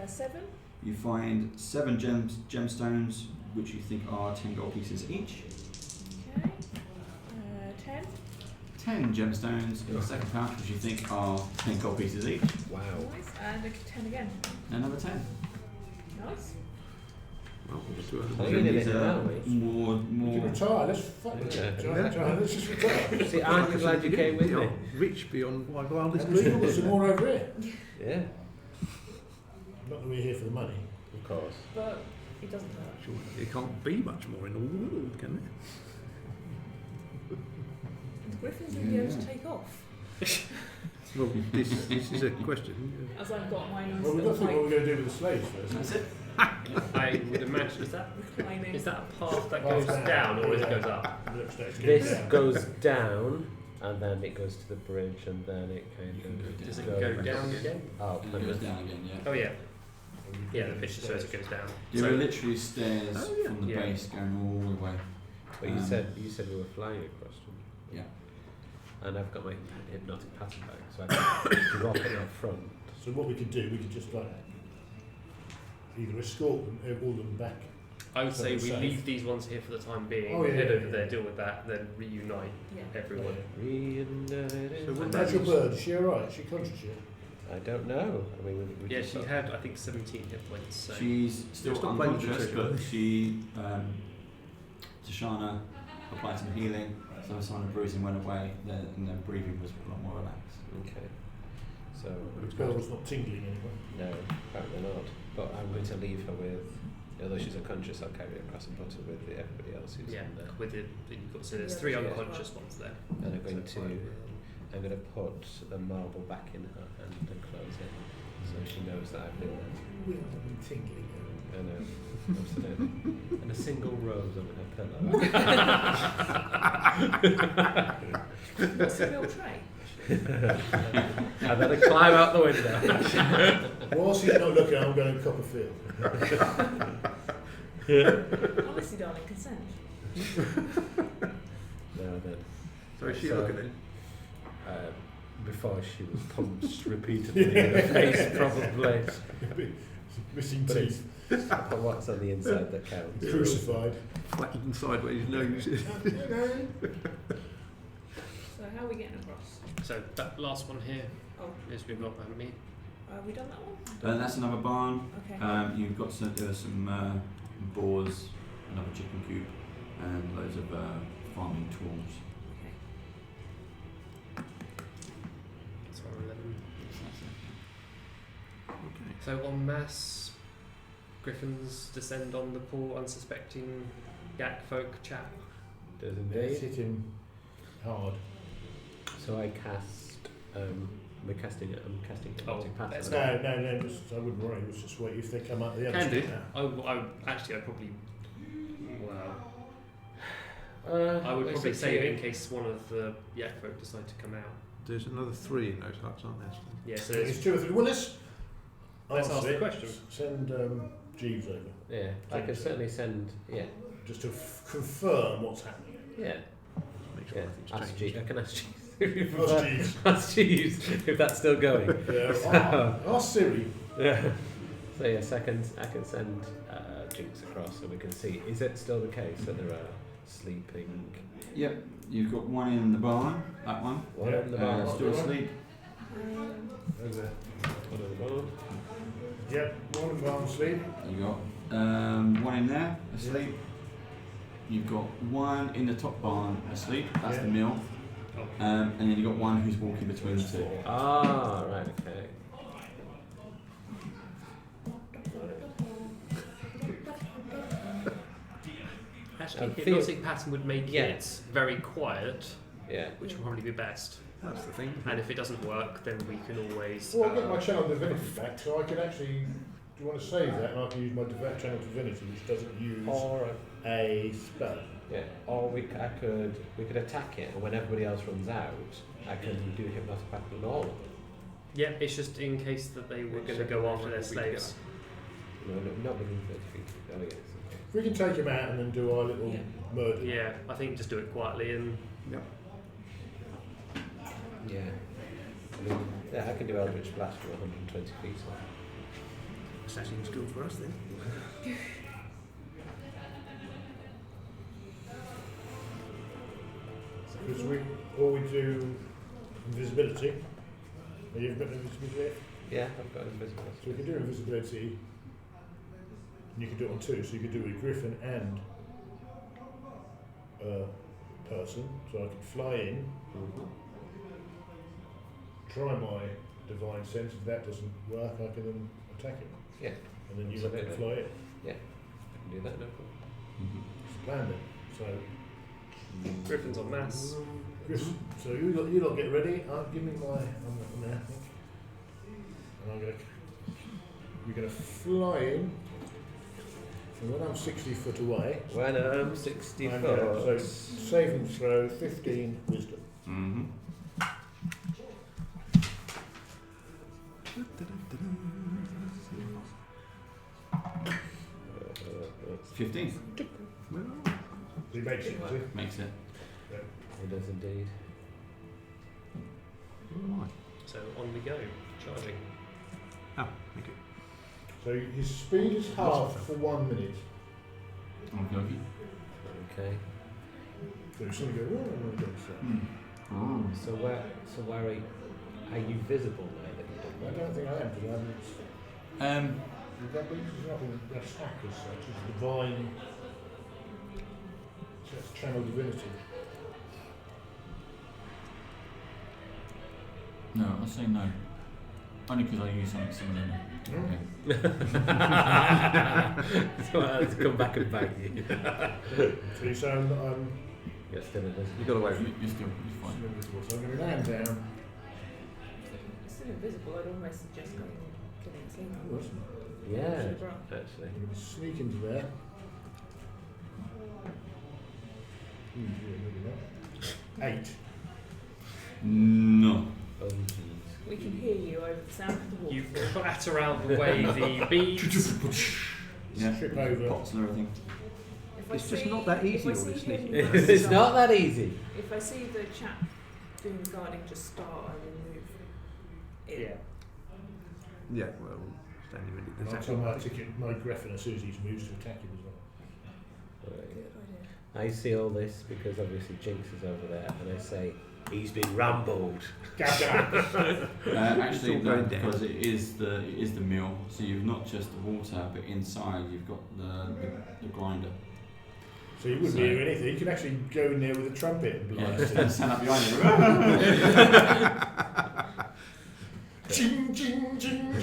7. You find 7 gemstones, which you think are 10 gold pieces each. Okay. 10. 10 gemstones in the second pouch, which you think are 10 gold pieces each. Wow. Nice. And a 10 again. Another 10. Nice. Well, we'll just do it. Oh, you did These it are now, mate. We can more. retire. Let's fuck it. Yeah. Let's just retire. See, I'm glad you came with me. Rich beyond my wildest We've got dreams. some more over here. Yeah, Not that we're here for the money. of course. But it doesn't hurt. Sure, it can't be much more in the world, can it? The Griffins will be able to take off. Well, this is a question. As I've got my nice Well, we've got little to think what we're like going to do with the slaves first. That's it. I would imagine, is that reclining. a path that goes down or is it goes up? This goes down, and then it goes to the bridge, and then it kind of Does it goes go down again? up. And it goes down again, yeah. Oh yeah. Yeah, the picture shows it goes down. There So- are literally stairs Oh, yeah. from the Yeah. base going all the way. But you said we were flying across them. Yeah. And I've got my hypnotic pattern bag, so I can drop it up front. So what we could do, we could just like either escort them, all them back. I would So say it's we safe. leave these ones here for the time being. Oh, yeah, head yeah, over yeah. there, deal with that, then reunite Yeah. everyone. Reunited. So what How's your bird? Is she alright? Is she conscious yet? I don't know. I mean, we Yeah, just she got- had I think 17 hit points. So She's still Stop playing with the unconscious, trigger. but she, Tashana applied some healing, so the sign of bruising went away, and their breathing was a lot more relaxed. Okay. So The bell's not tingling anymore. no, apparently not. But I'm going to leave her with. Although she's unconscious, I'll carry her across and put her with everybody else who's yeah, in there. with the you've got so there's Yeah, 3 yeah. unconscious ones there. And I'm going So to. five. I'm going to put the marble back in her hand and close it, so she knows that I've been there. We haven't been tingling. I know, absolutely. And a single rose over her pillow. What's the real tray? And then I climb out the window. Whilst he's not looking, I'm going to Copperfield. Honestly, darling, consent. No, then. So is she So- looking at it? before she was punched repeatedly in the face, probably. Missing But teeth. It's but what's on the inside that counts. Crucified. Flattened sideways nose. So how are we getting across? So that last one here Oh, is we've got me. have we done that one? That's another barn. Okay. You've got some boars, another chicken coop, and loads of farming tools. Okay. So 11. Okay. So en masse, griffins descend on the poor unsuspecting yak folk chap. Does It's indeed. hitting hard. So I cast. I'm casting Oh, passive. that's No, just, I wouldn't worry. Let's just wait if they come out the other Can do. street now. I probably. Well, I would it's probably up to save it you. in case one of the yak folk decide to come out. There's another 3 in those huts, aren't there? Yeah, so It's 2 or 3. Well, let's Let's ask answer the it. question. Send Jeeves over Yeah, I can certainly send. Yeah, just to confirm what's happening. yeah. Make sure Yeah. nothing's Ask changed. Jeeves. I can ask Jeeves. Ask Jeeves. Ask Jeeves if that's still going. Yeah, ask Siri. Yeah. So yes, I can send Jinx across so we can see. Is it still the case that there are sleeping? Yep, you've got one in the barn, that one. One Yeah, in the barn. Still asleep. Over there. One in the barn. Yep, one of them asleep. You got one in there, asleep. You've got one in the top barn, asleep. That's Yeah. the mill. And then you've got one who's walking between the two. Ah, right. Okay. actually, feel- hypnotic pattern would make Yeah. it very quiet, Yeah. which would probably be best. That's the thing. And if it doesn't work, then we can always. Well, I'll get my channel divinity back, so I can actually. Do you want to save that? And I can use my channel divinity, which doesn't use Or a spell. yeah. Or we could attack it, and when everybody else runs out, I can do hypnotic pattern on all of them. Yeah, it's just in case that they were going to go after their slaves. No, not within 30 feet. Oh yes. If we can take him out and then do our little Yeah. murder. Yeah, I think just do it quietly and. Yeah. I mean, yeah, I can do Eldritch Blast from 120 feet. So. Assassin's good for us then. Because we do invisibility. You've got invisibility. Yeah, I've got invisible. So we can do invisibility. And you can do it on 2, so you could do it with Griffin and person. So I can fly in, try my divine sense. If that doesn't work, I can then attack him. Yeah. And then you can Absolutely. fly in. I can do that, no problem. It's the plan then. So, Griffins en masse. Griffin, so you lot get ready. Give me my. I'm there, I think. And we're gonna fly in. And when I'm 60 foot away, When I'm 60 I'm foot. so saving throw 15 wisdom. Mm-hmm. 15 He makes it, does he? makes it. It does indeed. Right. So on we go, charging. Oh, thank you. So his speed is half for 1 minute. Okay. Okay. So he's going to go. So where are you visible now that you've I done don't think I am because I haven't. That means it's not an attack as such. It's divine. So it's channel divinity. No, I'll say no. Only because I use something similar. Okay. that? So I have to come back and bite you. So you're saying that I'm You're still invisible. You got away with it. You're still fine. invisible. So I'm going to land down. It's still invisible. I'd almost suggest going and killing a sleeper. Oh, that's- Yeah, Right. actually. I'm going to sneak into there. Maybe not. 8. No. Oh jeez. We can hear you over the sound of the water. You clatter out the way the beads. Yeah. Trip over. Pots and everything. If I It's just see- not that if easy, I all see this him sneaking. It's not that easy. If I see the chap doing the guarding just start, I will move in. Yeah. Yeah, well, standing ready. And I'll tell my ticket, my Griffin as soon as he's moves to attack him as well. Right. Good idea. I see all this because obviously Jinx is over there, and I say, he's been rambled. Actually, all no, going down. because it is the mill. So you've not just the water, but inside you've got the grinder. So you wouldn't hear anything. You could actually go in there with a trumpet and blast Yeah, it. stand up behind you. Ching, ching, ching.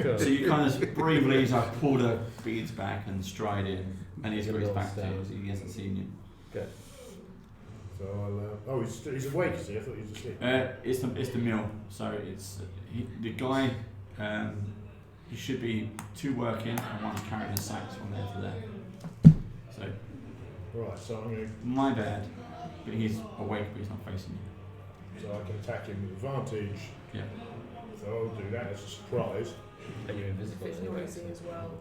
Cool. So you kind of briefly like pull the beads back and stride in, and he's got his back to you, so he hasn't seen you. Good. So I'll, he's awake, is he? I thought he was asleep. It's the mill. So it's the guy. You should be 2 working and 1 carrying the sacks from there to there. So Right, so I'm going my bad, but he's awake, but he's not facing you. to, so I can attack him with advantage. Yeah. So I'll do that as a surprise. And you're If invisible it's anyway. noisy as well,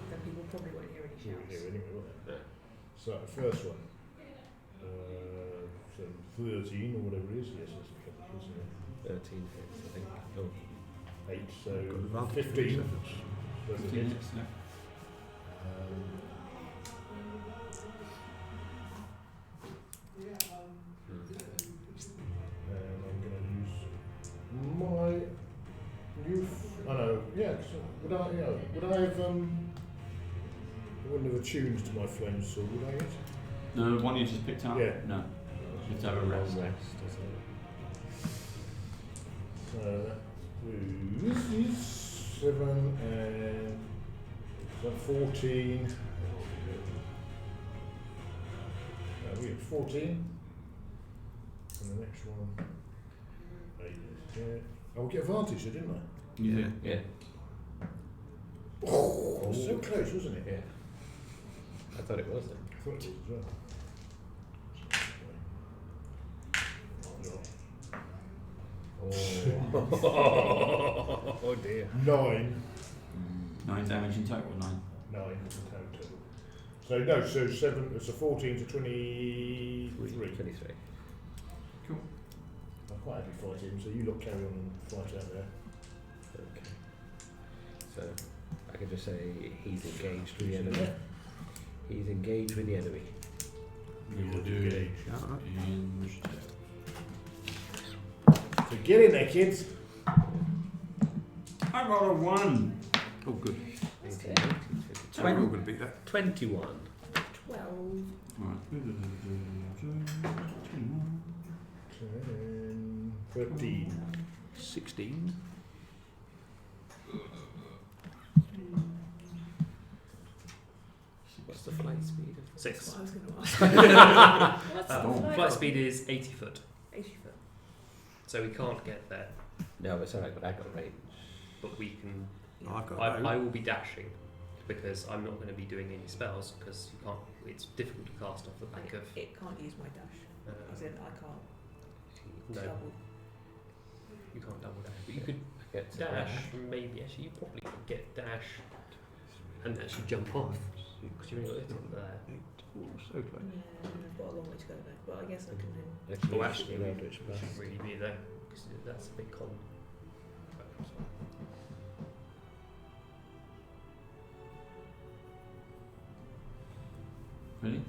then people probably won't hear any You'll hear shouts. anyway, won't they? Yeah. So the first one. So 13 or whatever it is. Yes, that's a couple, isn't it? 13 hits, I think. Oh, 8, so Got advantage. 15. That's a 15 hit. minutes left. And I'm going to use my new. I know. Yeah. So would I? Yeah. Would I have? I wouldn't have attuned to my flames sword, would I? Yet? The one you just picked up? Yeah. No. You have to have a rest. rest, isn't it? So this is 7 and so 14. We have 14. And the next one. 8. Yeah. I'll get advantage, there, didn't I? Yeah. Yeah. Oh, it was so close, wasn't it? Yeah. I thought it was then. I thought it was as well. Oh dear. 9. 9 damage in total, 9. 9 in total. So no, so 7. So 14 to 23. 23. Cool. I'm quite happy fighting him. So you lot carry on and fight out there. Okay. So I could just say he's engaged with the enemy. Yeah. He's engaged with the enemy. We will do Engage. initiative. So get in there, kids. I got a 1. Oh, good. 18, So we're all going to beat that. 21. 12. Right. 10, 13. 16. What's the flight speed of 6. That's what I was going to ask. What's the Flight speed is 80 foot, 80 foot. so we can't get there, No, it's alright, but I got range. but we can. Oh, I've got I will be dashing because I'm not going to be doing any spells because you can't. It's difficult to cast off the back of. It can't use my dash. As in, I can't No, double. you can't double dash, but you could Get to dash. Maybe actually, you probably could get dash and actually jump off because you've only got this one there. 8. Oh, so close. Yeah, I've got a long way to go though, but I guess I can do. Oh, actually, you know, we which shouldn't really be there because that's a big con. Ready?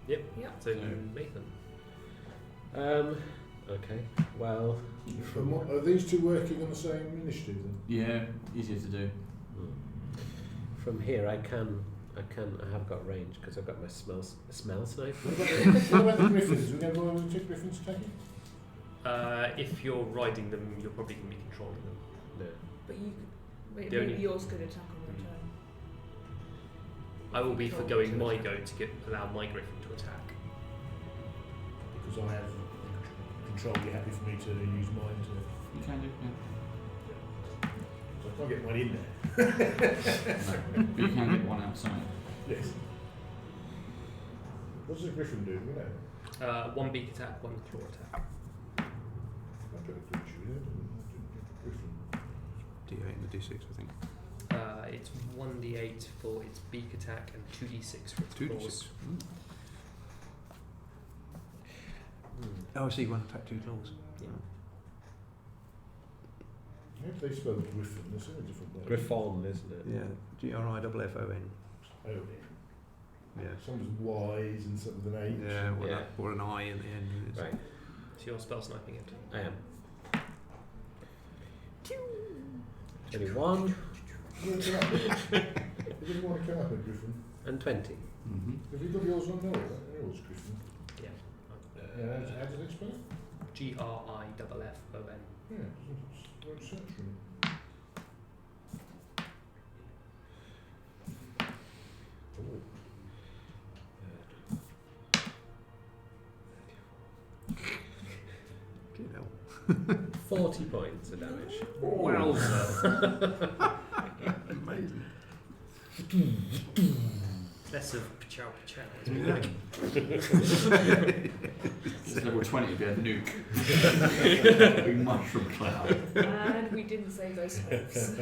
Yep. Yeah. So Yeah. Mathan. Okay. Well, And what, are these two working on the same initiative then? Yeah, easier to do. from here I have got range because I've got my smell sniper. What about the griffins? We're going to go over to griffins attacking? If you're riding them, you're probably going to be controlling them. No. But you could. The Maybe only- yours could attack on their turn. I will be forgoing my go to allow my griffin to attack. Because I have control. You're happy for me to use mine to. You can do, yeah. So I can't get one in there. No, but you can get one outside. Yes. What does a griffin do? You know. 1 beak attack, 1 claw attack. I don't think you did. Griffin. D8 and the D6, I think. It's 1d8 for its beak attack and 2d6 for its 2d6. claws. Oh, I see. 1 attack, 2 claws. Yeah. How do they spell Griffin? There's a different way. Griffon, isn't it? Yeah, Griffon. Oh, Yeah. some with Y's and some with an H. Yeah, or, Yeah. or an I in the end. It's- Right, So you're spell sniping it. I am. 21 You want to come up? You didn't want to come up with Griffin. and 20. Mm-hmm. Have you got yours on there? Yours, Griffin. Yeah. Yeah, how does it spell it? Griffon. Yeah, don't search for it. Oh. Fucking hell. 40 points of damage. Wowza. Amazing. Less of pachow pachow. Yeah. It's level 20 would be a nuke. Big mushroom cloud. And we didn't save those spells.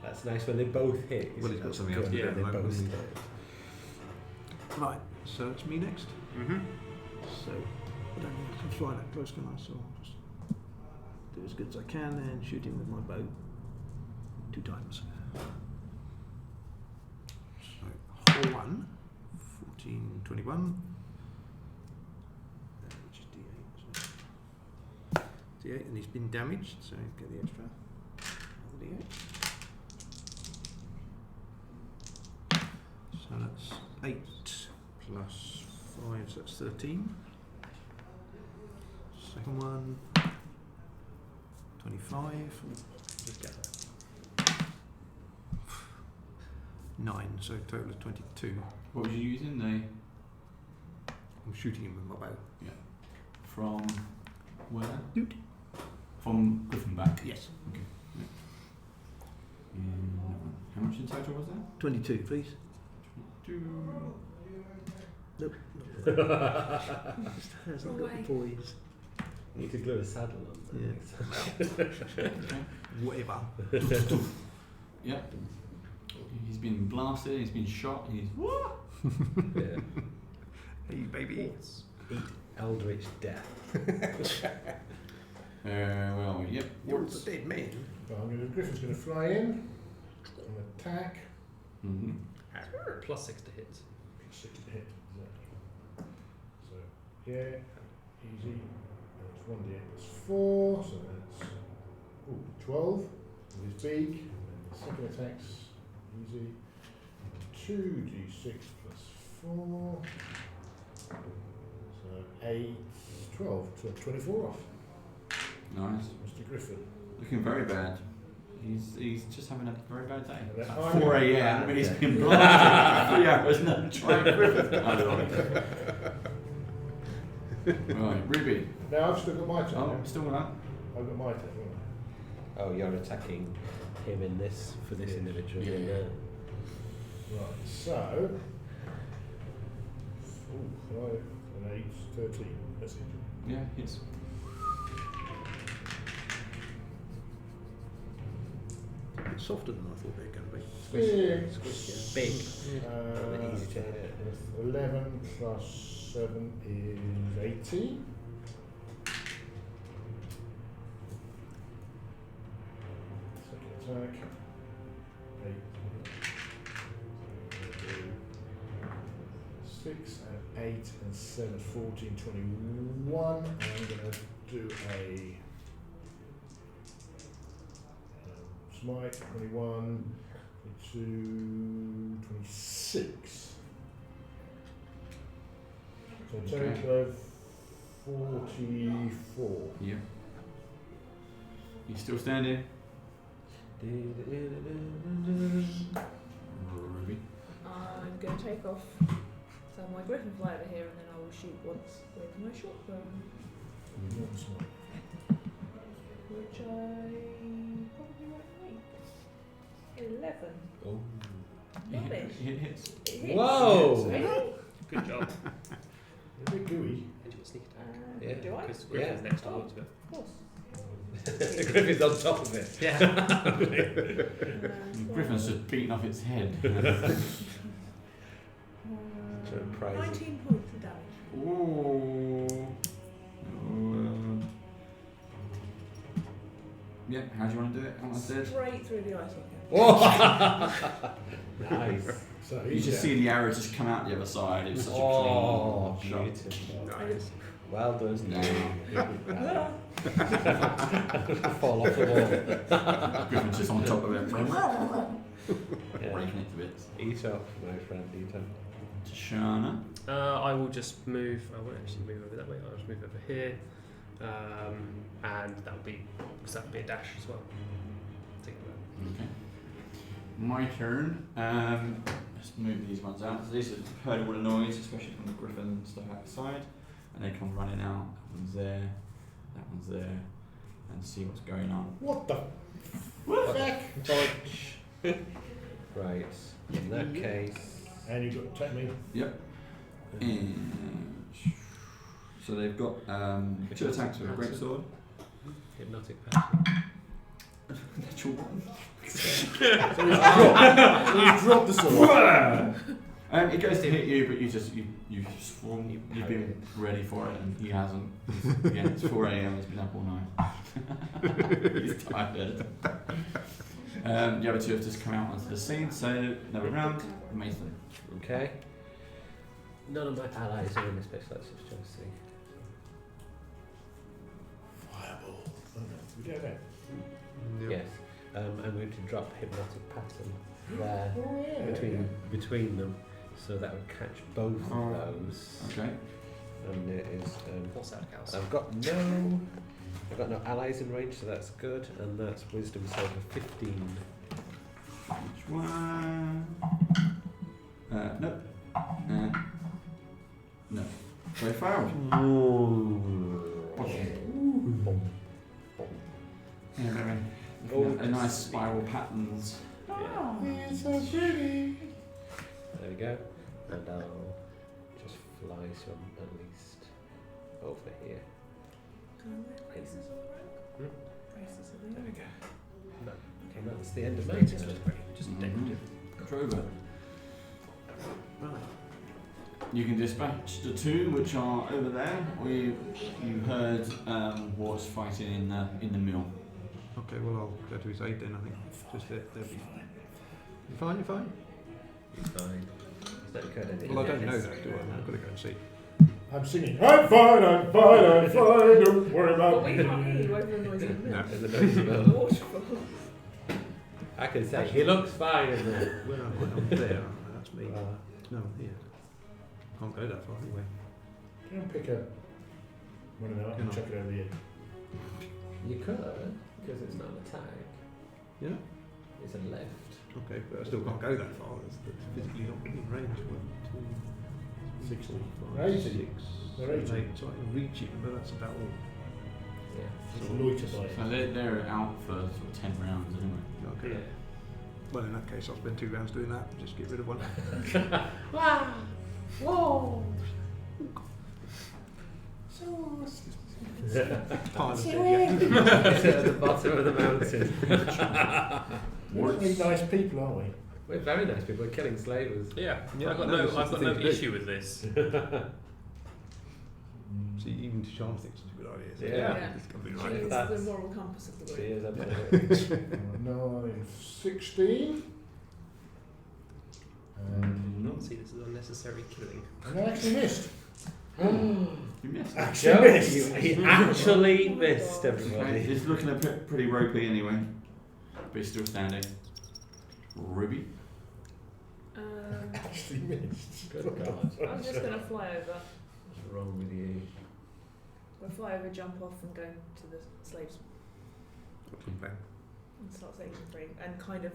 That's nice when they both hit. Well, he's got something else to Good do when at the they both moment. hit. Right, so it's me next. Mm-hmm. So I don't think I can fly that close, can I? So I'll just do as good as I can and shoot him with my bow 2 times. So 1, 14, 21. Which is D8. So D8, and he's been damaged, so get the extra. Another D8. So that's 8 plus 5, so that's 13. Second one, 25. Just get there. 9, so total is 22. What was you using? I'm shooting him with my bow. From where? Loot. From Griffin back. Yes. How much in total was that? 22, please. 22. Nope. There's not got the poise. You need to glue a saddle on. Whatever. Yep. He's been blasted, he's been shot, he's what? Yeah. Hey, baby. Eat eldritch death. Well, yep. You're the dead man. Griffin's going to fly in and attack. Mm-hmm. Plus 6 to hit. 6 to hit, exactly. So, yeah, easy. That's 1d8 plus 4, so that's 12 with his beak. And then the second attack's easy. 2d6 plus 4. So 8, 12, so 24 off. Nice. Mr. Griffin. Looking very bad. He's just having a very bad day. And At I'm 4 a.m. and he's been blasted for 3 hours now trying Griffin. Right, Ruby. Now I've still got my turn. Oh, now. still on. I've got my turn. haven't Oh, you're attacking him in this for this Yeah. individual. Yeah. I? Right, so 5 and 8, 13. That's it. Yeah, hits. It's softer than I thought they were going to be. Six. Big. Uh, Easy to hit. 11 plus 7 is 18. Second attack. 8. 6 and 8 and 7, 14, 21. I'm going to do a smite, 21, 22, 26. So a total of 44. Yeah. He's still standing. Ruby. I'm going to take off some of my griffin fly over here and then I will shoot once with my short bow, One smite. which I probably won't make. 11. Oh. Rubbish. It hits. It hits. Whoa! Really? Good job. A bit gooey. Into a sneak attack. Yeah. Do I? Because Griffin's next to Oh. it. Of course. Griffin's on top of it. Yeah. Griffin's just beating off its head. 19 points of damage. Ooh. Yeah, how do you want to do it? How I said? Straight through the eye socket. Oh! Nice. So You he's just down. see the arrow just come out the other side. It's such Oh, a clean shot. beautiful. Nice. Well done. No. Fall off the wall. Griffin's just on top of it. Yeah. Breaking it to bits. Eat up, my friend, eat up. Tashana. I will just move. I won't actually move over that way. I'll just move over here, and that would be because that would be a dash as well. Take that. Okay. My turn. Let's move these ones out. So these have heard all the noise, especially from the griffin stuff outside, and they come running out. That one's there. That one's there, and see what's going on. What the fuck? Dodge. Right. In that case. And you've got to take me. Yep. And so they've got 2 attacks with a great sword. Hypnotic pattern. Natural one. So you drop the sword. It goes to hit you, but you've sworn, you've been ready for it, and he hasn't. Again, it's 4 AM. He's been up all night. He's tired. The other 2 have just come out onto the scene, so another round. Mathan. Okay. None of my allies are in this place. Let's just try to see. Fireball. Oh no, we don't know. Yes. I'm going to drop hypnotic pattern there Oh yeah. between them, so that would catch both of those. Okay. And it is. What's that, Gauss? I've got no allies in range, so that's good, and that's wisdom save of 15. Which one? No. No. So he failed. A nice spiral patterns. Yeah. It's so pretty. There we go. And I'll just fly some at least over here. Races of the rogue? Races of the There we rogue. go. And that's the end of my It's turn. just pretty, just decorative. Drover. You can dispatch the 2 which are over there. You heard what's fighting in the mill. Okay, well I'll go to his aid then. I think just they'll be fine. You fine? You fine? It's fine. It's not good, is it? Well, I don't know that, do I? I've got to go and see. I'm singing. I'm fine. I'm fine. I'm fine. Don't worry Well, about we me. can't hear you over the noise of the mill. No. There's a noise The about- waterfall. I can say he looks fine in there. When I'm there, that's me. Well, No, I'm here. Can't go that far anyway. Can you pick up one of them up and chuck it over the edge? you could, because it's not an attack. Yeah. It's a left. Okay, but I still can't go that far. It's physically not in range. 1, 2, 60. 5, 80. 6, They're 7, 80. 8. So I can reach it, but that's about all. Yeah. Just loiter by it. So they're out for sort of 10 rounds anyway. Okay. Yeah. Well, in that case, I'll spend 2 rounds doing that. Just get rid of one. Wow! Whoa! Pile of So dead, It's at the bottom of the mountain. We're really nice people, aren't we? We're very nice people. We're killing slavers. Yeah, Yeah, I've got no, no, it's I've the got no thing to do. issue with this. See, even Tashan thinks it's a good idea. So Yeah. it's going to be She right. is That's- the moral compass of the She group. is absolutely. 9, 16. I don't see this as unnecessary killing. And I actually missed. You missed. Actually Joe, missed. he actually Oh my missed God. Okay, everybody. it's looking a bit pretty ropey anyway, but he's still standing. Ruby. Actually missed. Good God. I'm just going to fly over. What's wrong with you? We'll fly over, jump off, and go to the slaves What's your plan? and start setting them free. And kind of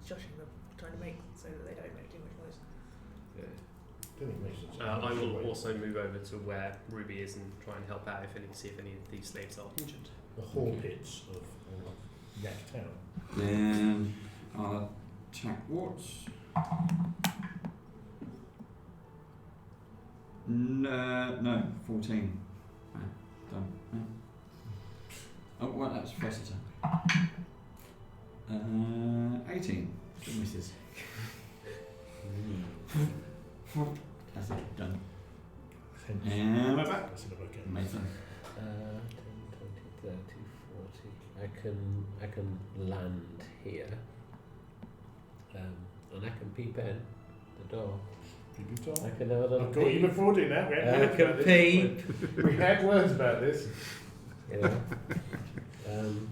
shushing them, trying to make so that they don't make too much noise. Yeah. Don't think it makes sense. I will also move over to where Ruby is and try and help out see if any of these slaves are injured. The whole pits of Yak Town. Then I'll attack Warts. No, 14. Done. No. Oh, well, that's first attack. 18. Still misses. That's it, done. And we're back. That's enough, okay. Mathan. 10, 20, 30, 40, I can land here, and I can peep in the door. Peep it I on. can have a little I've got you peep. before doing that. We had I words can about this. peep. We had words about this. You know.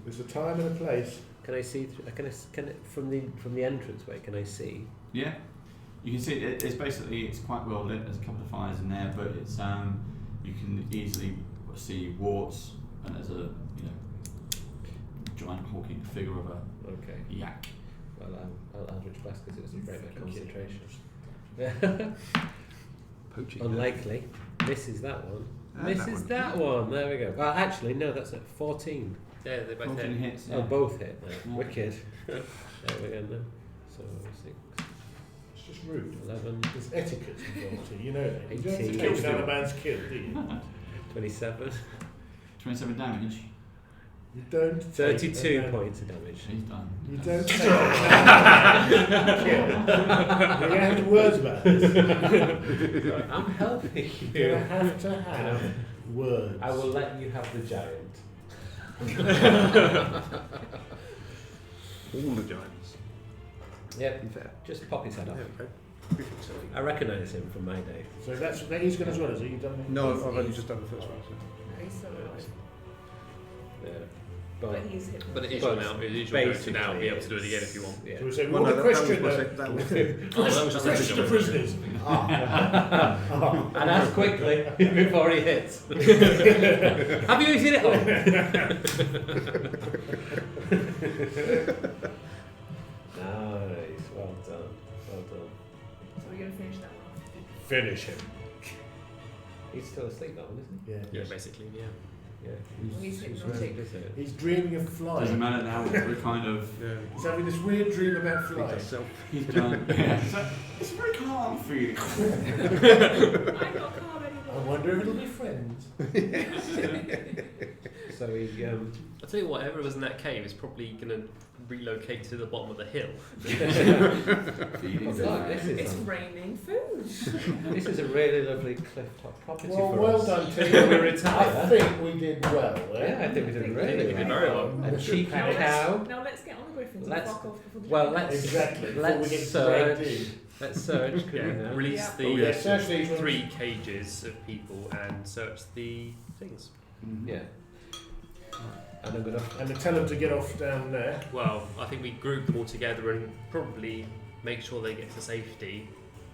There's a time and a place. Can I see? Can it, from the entranceway? Can I see? Yeah, you can see it's basically it's quite well lit. There's a couple of fires in there, but it's you can easily see warts, and there's a giant hulking figure of a Okay. yak. Well, I'll Eldritch Blast because it doesn't break my concentration. Poaching. Unlikely. This is that one. And This that is one. that one. There we go. Well, actually, no, that's at 14. Yeah, they both 14 hit. hits. Oh, Yeah. both hit. No. Yeah. Wicked. There we go now. So 6, It's just rude. 11, There's etiquette involved here. You know that. You don't have to 18. take down a man's kill, do you? 27, 27 damage. You don't. take 32 a man- points of damage. He's done. You don't take a man's kill. We had words about this. I'm helping You're you. gonna have to have words. I will let you have the giant. All the giants. Yep. In fair. Just pop his head off. There we go. Griffin selling. I recognise him from my day. So that's he's going as well, is he? You've done it? No, I've only just done the first one. So. No, he's still alive. Yeah. But he's hit. But it is But your now. It is your go to now. Be able to do it basically again if you want. Yeah. So we say, Well, well, no, the that question was though. that was that was just Question a of prisoners. And ask quickly before he hits. Have you seen it all? Nice. Well done. Well done. So we're going to finish that one off. Finish him. He's still asleep, that one, isn't Yeah. Yeah, basically, yeah. he? Yeah. Well, he's He's hypnotic. really busy. He's dreaming of Doesn't flying. matter now. We're kind of. Yeah. He's having this weird dream about Beat flying. herself. He's done. Yeah. It's a very calm feeling. I'm not calm I anymore. wonder if it'll be friends. So he I'll tell you what, whoever was in that cave is probably going to relocate to the bottom of the hill. Feeding What's the that? This It's is raining food. this is a really lovely cliff top property Well, for well us. done, Tim. When we I retire. think we did well there. Yeah, I think we did I think really we did well. very well. A We cheeky should panic. cow. Now let's get on the griffins Let's- and fuck off before the Well, train let's comes. Exactly. Before let's we get search. dragged in. Let's search. Could we Yeah, now? release Yeah. the Oh, yeah, search these ones. 3 cages of people and search the things. Yeah. And I'm gonna. And tell them to get off down there. Well, I think we group them all together and probably make sure they get to safety,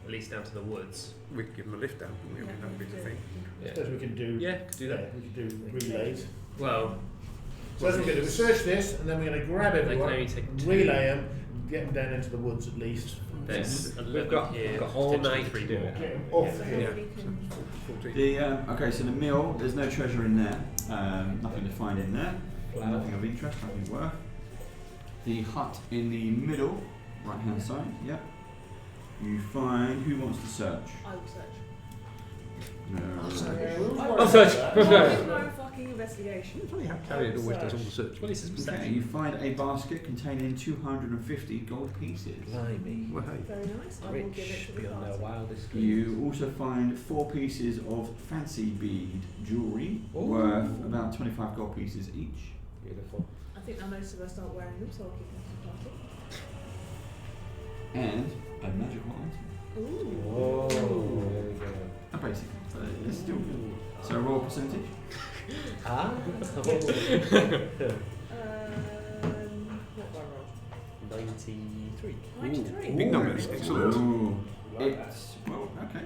at least down to the woods. We could give them a lift down. We Yeah, that would be the thing. I Yeah. suppose we can do. Yeah, could do that. We can do relays. Well, So that's what we're going to do. We search this, and then we're going to grab they can everyone, only take 2. relay them, get them down into the woods at least. There's 11 We've got here. all potentially night 3 to do more. it. Get them off So here. nobody can. 14. The okay, so the mill. There's no treasure in there. Nothing to find in there. Nothing of interest. Nothing worth. The hut in the middle, right hand side. Yep. You find who wants to search. I will search. No. I'll search. No fucking investigation. It's funny how Carrier always does all the search. Well, this is Okay, perception. you find a basket containing 250 gold pieces. Blimey. Well, hey. Very nice. I will give it Rich to the beyond their party. wildest You dreams. also find 4 pieces of fancy bead jewellery Ooh. worth about 25 gold pieces each. Beautiful. I think now most of us aren't wearing them, so I'll keep them to the party. And a magical item. Ooh. Whoa. There we go. Basically, but it's still good. So roll percentage. Ah. What do I roll? 93. 93. Big numbers. Excellent. Ooh. Like that. It's well, okay.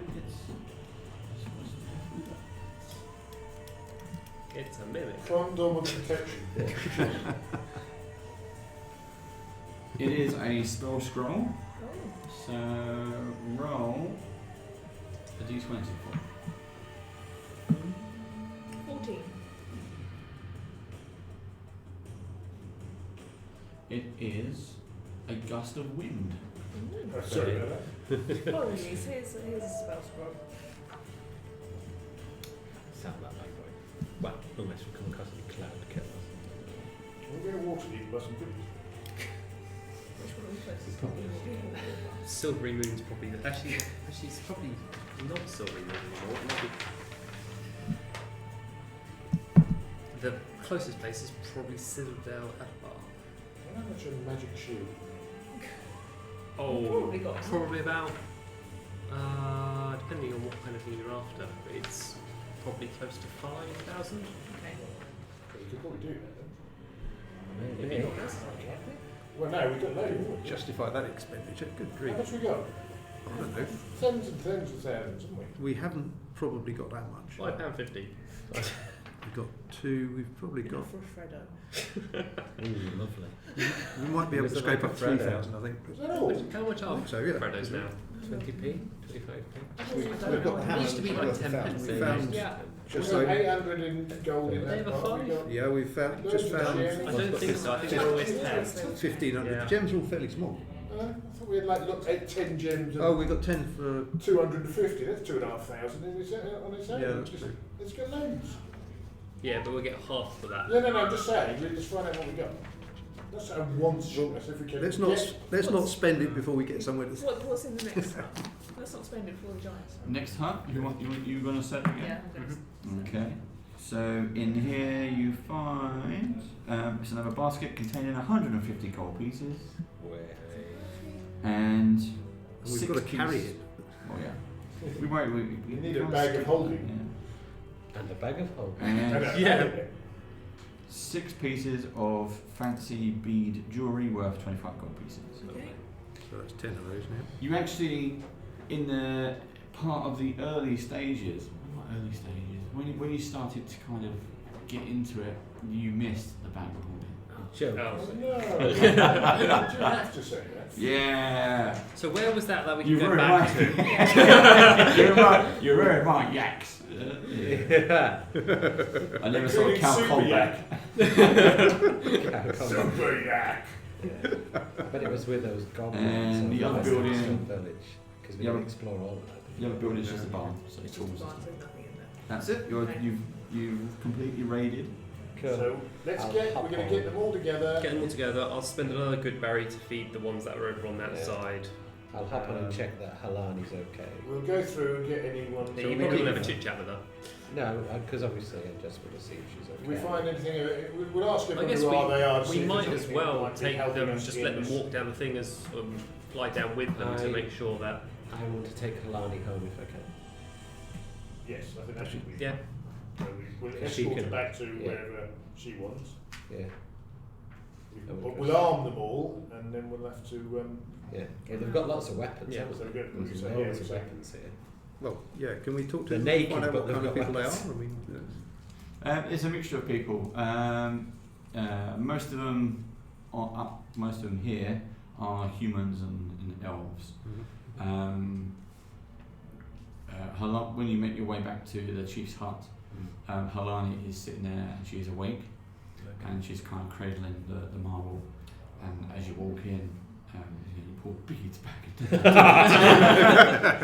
It's a mimic. Condom of protection. It is a spell scroll. Oh. So roll a d20 for it. 14. It is a gust of wind. Ooh. Sorry about that. Apologies, here's a spell scroll. Sound that likely. Well, unless we come across any cloud killers. We'll get water deep, but some good. Which one are we closest to? Silvery Moon's probably actually it's probably not Silvery Moon anymore. It might be The closest place is probably Citadel Edinburgh. How much a magic shield? Probably got some. Probably about, depending on what kind of thing you're after, but it's probably close to 5,000. Okay. Well, you could probably do that then. Maybe. What else is there? Well, no, we've got loads, haven't we? Justify that expenditure. Good grief. How much we got? I don't know. Tens and tens of thousands, haven't we? We haven't probably got that much. £5.50. We've got 2. We've probably got. Enough for a Freddo. Ooh, lovely. We might be able Was to it scrape like a up Freddo? 3,000, I think. Is that all? How much I are think so, yeah. Freddos now? 20p? 25p? We've I got don't the know. hammer. It used to be like we've got 10 the pence. We found Yeah. just We've got over. 800 in gold in Are that they ever part. five? We got Yeah, we've found loads just of found. gems. I don't think so. I think they're always 10. 1,500. Yeah. The gems are all fairly small. I thought we had like looked at 10 gems and Oh, we got 10 for. 250. That's 2,500 on its own. Yeah, that's Just- true. Let's get loads. Yeah, but we'll get half for that. No, I'm just saying. Let's find out what we got. That's a once shot. That's if we can. Let's not spend it before we get somewhere to. What's in the next one? Let's not spend it for the giants. Next hut, you going to set again? Yeah. I'm gonna Okay. So in here you find it's another basket containing 150 gold pieces and We've 6 got to carry pieces- it. Oh yeah. We You need a bag of holding. And a bag of hope. Yeah. And Yeah. 6 pieces of fancy bead jewellery worth 25 gold pieces. Okay. So that's 10 of those now. You actually, in the part of the early stages, not early stages, when you started to kind of get into it, you missed the bag of holding. Joke. Oh, no. You have to say that. Yeah. So where was that we You're can go very back right. to? You're right. You're very right, yaks. Yeah. I never saw Including Cal Super Colback. Super yak. But it was with those goblins. And the other building- village. Because we the didn't other- explore all of that. The other building is just a barn, so It's it's just all. a barn, so there's nothing in there. That's it. You've completely raided. Cool. So we're I'll going hop to on. get them all together. Get them all together. I'll spend another good berry to feed the ones that are over on that Yeah. side. I'll hop on and check that Halani's okay. We'll go through and get anyone. Yeah, so you we probably can- will have a chit chat with her. No, because obviously I just want to see if she's okay. We find anything. We'll ask I everyone guess who are they are. to we see if might there's as anything that well might be take helping them, us just in let them this. walk down the thing as fly down with them to I- make sure that. I want to take Halani home if I can. Yes, I think that should be. Yeah. So we'll She escort her can- back to yeah. wherever she wants. Yeah, We'll arm them all, and then we'll have to. yeah. Well, they've got lots of weapons, Yeah. haven't So they? good. There's So, loads yeah, of so- weapons here. Well, yeah, can we talk to They're them naked, and find out but what they've kind of got people they weapons. are? I mean, It's a mixture of people. Most of them most of them here are humans and elves. When you make your way back to the chief's hut, Halani is sitting there and she's awake and she's kind of cradling the marble. And as you walk in, you pull beads back.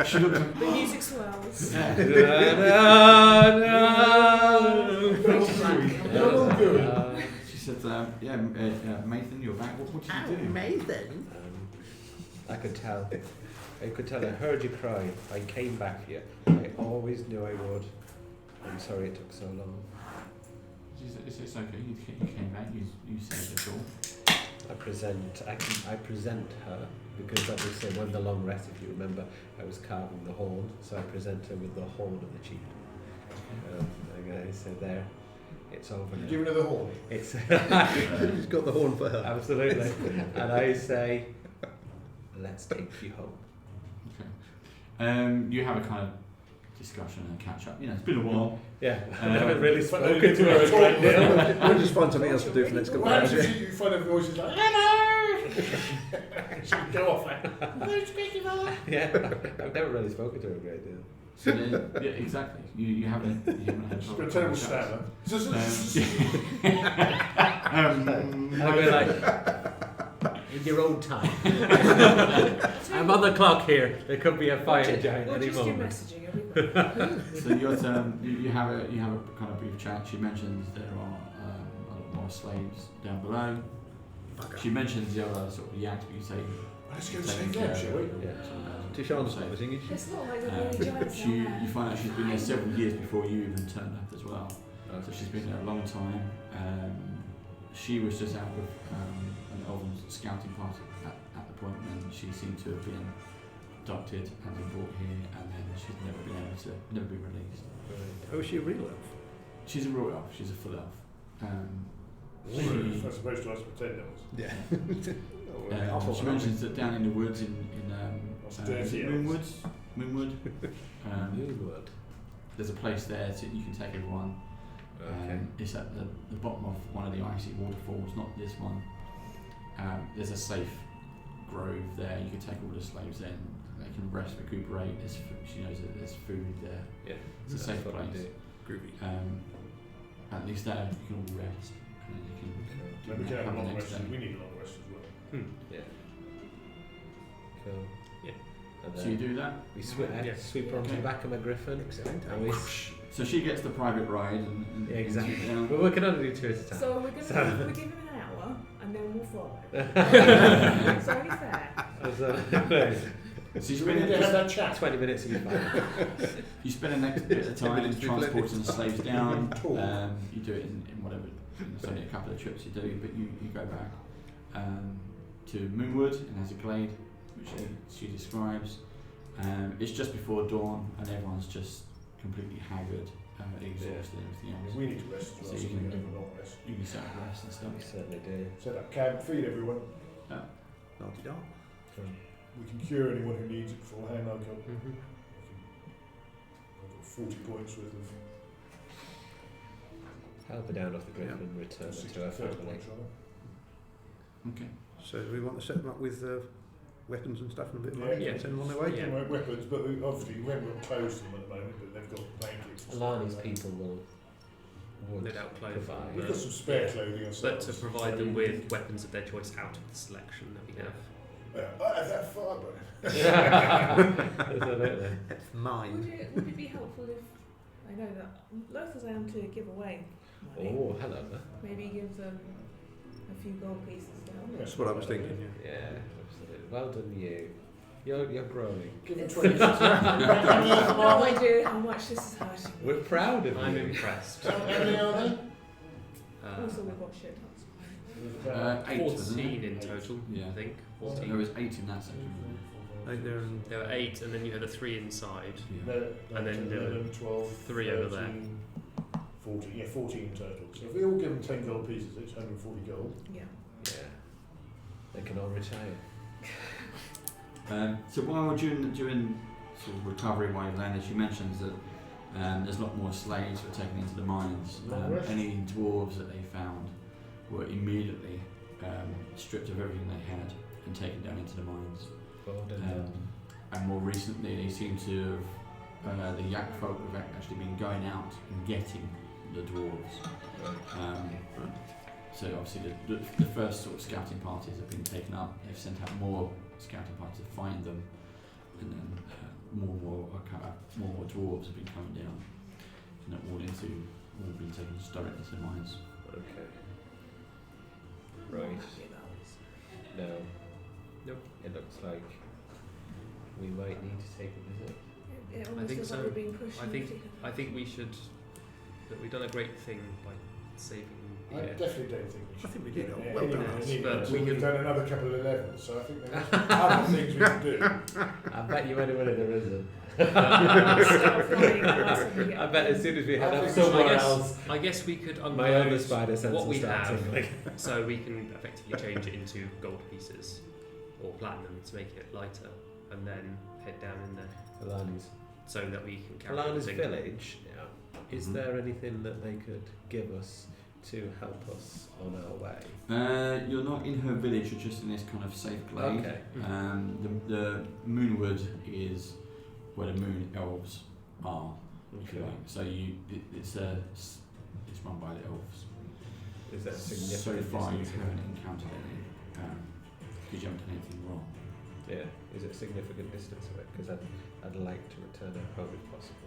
She looks like, The music swells. she said, Mathan, you're back. What did you do? Mathan? I could tell. I could tell. I heard you cry. I came back here. I always knew I would. I'm sorry it took so long. It's okay. You came back. You saved us all. I present her because obviously when the long rest, if you remember, I was carving the horn, so I present her with the horn of the chief. Okay, so there, it's over now. Giving her the horn. It's He's got the horn for her. absolutely, and I say, let's take you home. Okay. You have a kind of discussion and catch up. It's been a while. Yeah, I haven't really but spoken they- to her. they- a great deal. We'll just find something else to do for the next couple What of happens hours. if you find her voice is like, hello? She'll go off like, who's speaking of? Yeah, I've never really spoken to her a great deal. So then, yeah, exactly. You haven't had She's got a terrible chats. stammer. I'll be like, in your own time. I'm on the clock here. There could be a fire giant Or any just your moment. messaging. Everybody. So you have a kind of brief chat. She mentions there are a lot more slaves down below. She mentions the other sort of yaks, but you say Let's go taking save care them, shall we? of Yeah. Tishan's not listening, is she? It's not like there are any giants you down there. find out she's been there several years before you even turned up as well. So she's been there a long time. She was just out with an elven scouting party at the point when she seemed to have been abducted and been brought here, and then she's never been released. Oh, is she a real elf? She's a real elf. She's a full elf. As opposed to us pretend elves. Yeah. She mentions that down in the woods in dirty Moonwood. Moonwood. There's a place there that you can take everyone. Okay. It's at the bottom of one of the icy waterfalls, not this one. There's a safe grove there. You can take all the slaves in. They can rest, recuperate. She knows that there's food there. Yeah. It's a safe place. Groovy. At least there you can all rest. And then you can And we can have a the long next rest. day. We need a long rest as well. Yeah. Cool. Yeah. And So you do that. we sweep her onto Okay. the back of my griffin. Excellent. And we So she gets the private ride and yeah, exactly. down. But we can only do 2 at a time. So we're give him an hour and then we'll follow. It's only fair. So you So we spend need to have that chat. 20 minutes and you're fine. You spend the next bit of time minutes transporting the slaves down. Talk. You do it in whatever. It's only a couple of trips you do, but you go back to Moonwood and has a glade, which she describes. It's just before dawn, and everyone's just completely haggard, exhausted, and everything else. We need to rest as well, So so you we can- can have a long rest. You can set up rest and We stuff. certainly do. Set up camp, feed everyone. Naughty dog. We can cure anyone who needs it beforehand. I've got 40 points worth of Help her down off the griffin and return her to her 30 family. points, rather. Okay. So do we want to set them up with weapons and stuff and a bit of Yeah. money Yeah. and send them on their way? Yeah. Well, weapons, but obviously we haven't got clothes to them at the moment, but they've got blankets. and stuff Alani's like that. people would No doubt clothes. provide. We've got some spare clothing But ourselves. to provide them with weapons of their choice out of the selection that we have. I have that fibre. Absolutely. That's mine. Would it be helpful if I know that loath as I am to give away money, Oh, hello there. maybe give them a few gold pieces down? That's what I was thinking, yeah. Yeah, absolutely. Well done, you. You're growing. Give them 20 I have no idea how much this is hurting me. We're proud of I'm you. impressed. How many are there? Also, we've got shit tons. 8, wasn't 14 it? in total, Yeah. I think. There 14. was 8 in that section. Like they're in There were 8, and then you had a 3 inside. Yeah. No, And then 11, 12, 3 over there. 14, yeah, 14 in total. So if we all give them 10 gold pieces, it's 140 gold. Yeah. Yeah. They can all retire. So while during sort of recovery while you landed, she mentions that there's a lot more slaves who were taken into the mines. Any dwarves that they found were immediately stripped of everything they had and taken down into the mines. Well done. And more recently, they seem to have the yak folk have actually been going out and getting the dwarves. So obviously the first sort of scouting parties have been taken up. They've sent out more scouting parties to find them, and then more dwarves have been coming down, and all been taken directly to the mines. Okay. Right. Happy about this. No. Nope. It looks like we might need to take a visit. It almost think feels so. like we're being pushed. I in a think particular- I think we should. That we've done a great thing by saving. I definitely don't think we should. I think we did. Yeah, Well done. But we we've can- done another couple of levels, so I think there must be other things we can do. I bet you anybody there isn't. Start flying past and we get I bet as soon as we head I up think somewhere I guess- else, I guess we could my other unload spider sense what will we start have, tingling. so we can effectively change it into gold pieces or platinum to make it lighter, and then head down in there Alani's. so that we can carry Alana's everything. village, is Mhm. there anything that they could give us to help us on our way? You're not in her village. You're just in this kind of safe glade. Okay. The Moonwood is where the Moon Elves are, if you Okay. like. So it's run by the elves. Is that So significant? far, you distance? haven't encountered any because you haven't done anything wrong. Yeah. Is it a significant distance away? Because I'd like to return home if possible.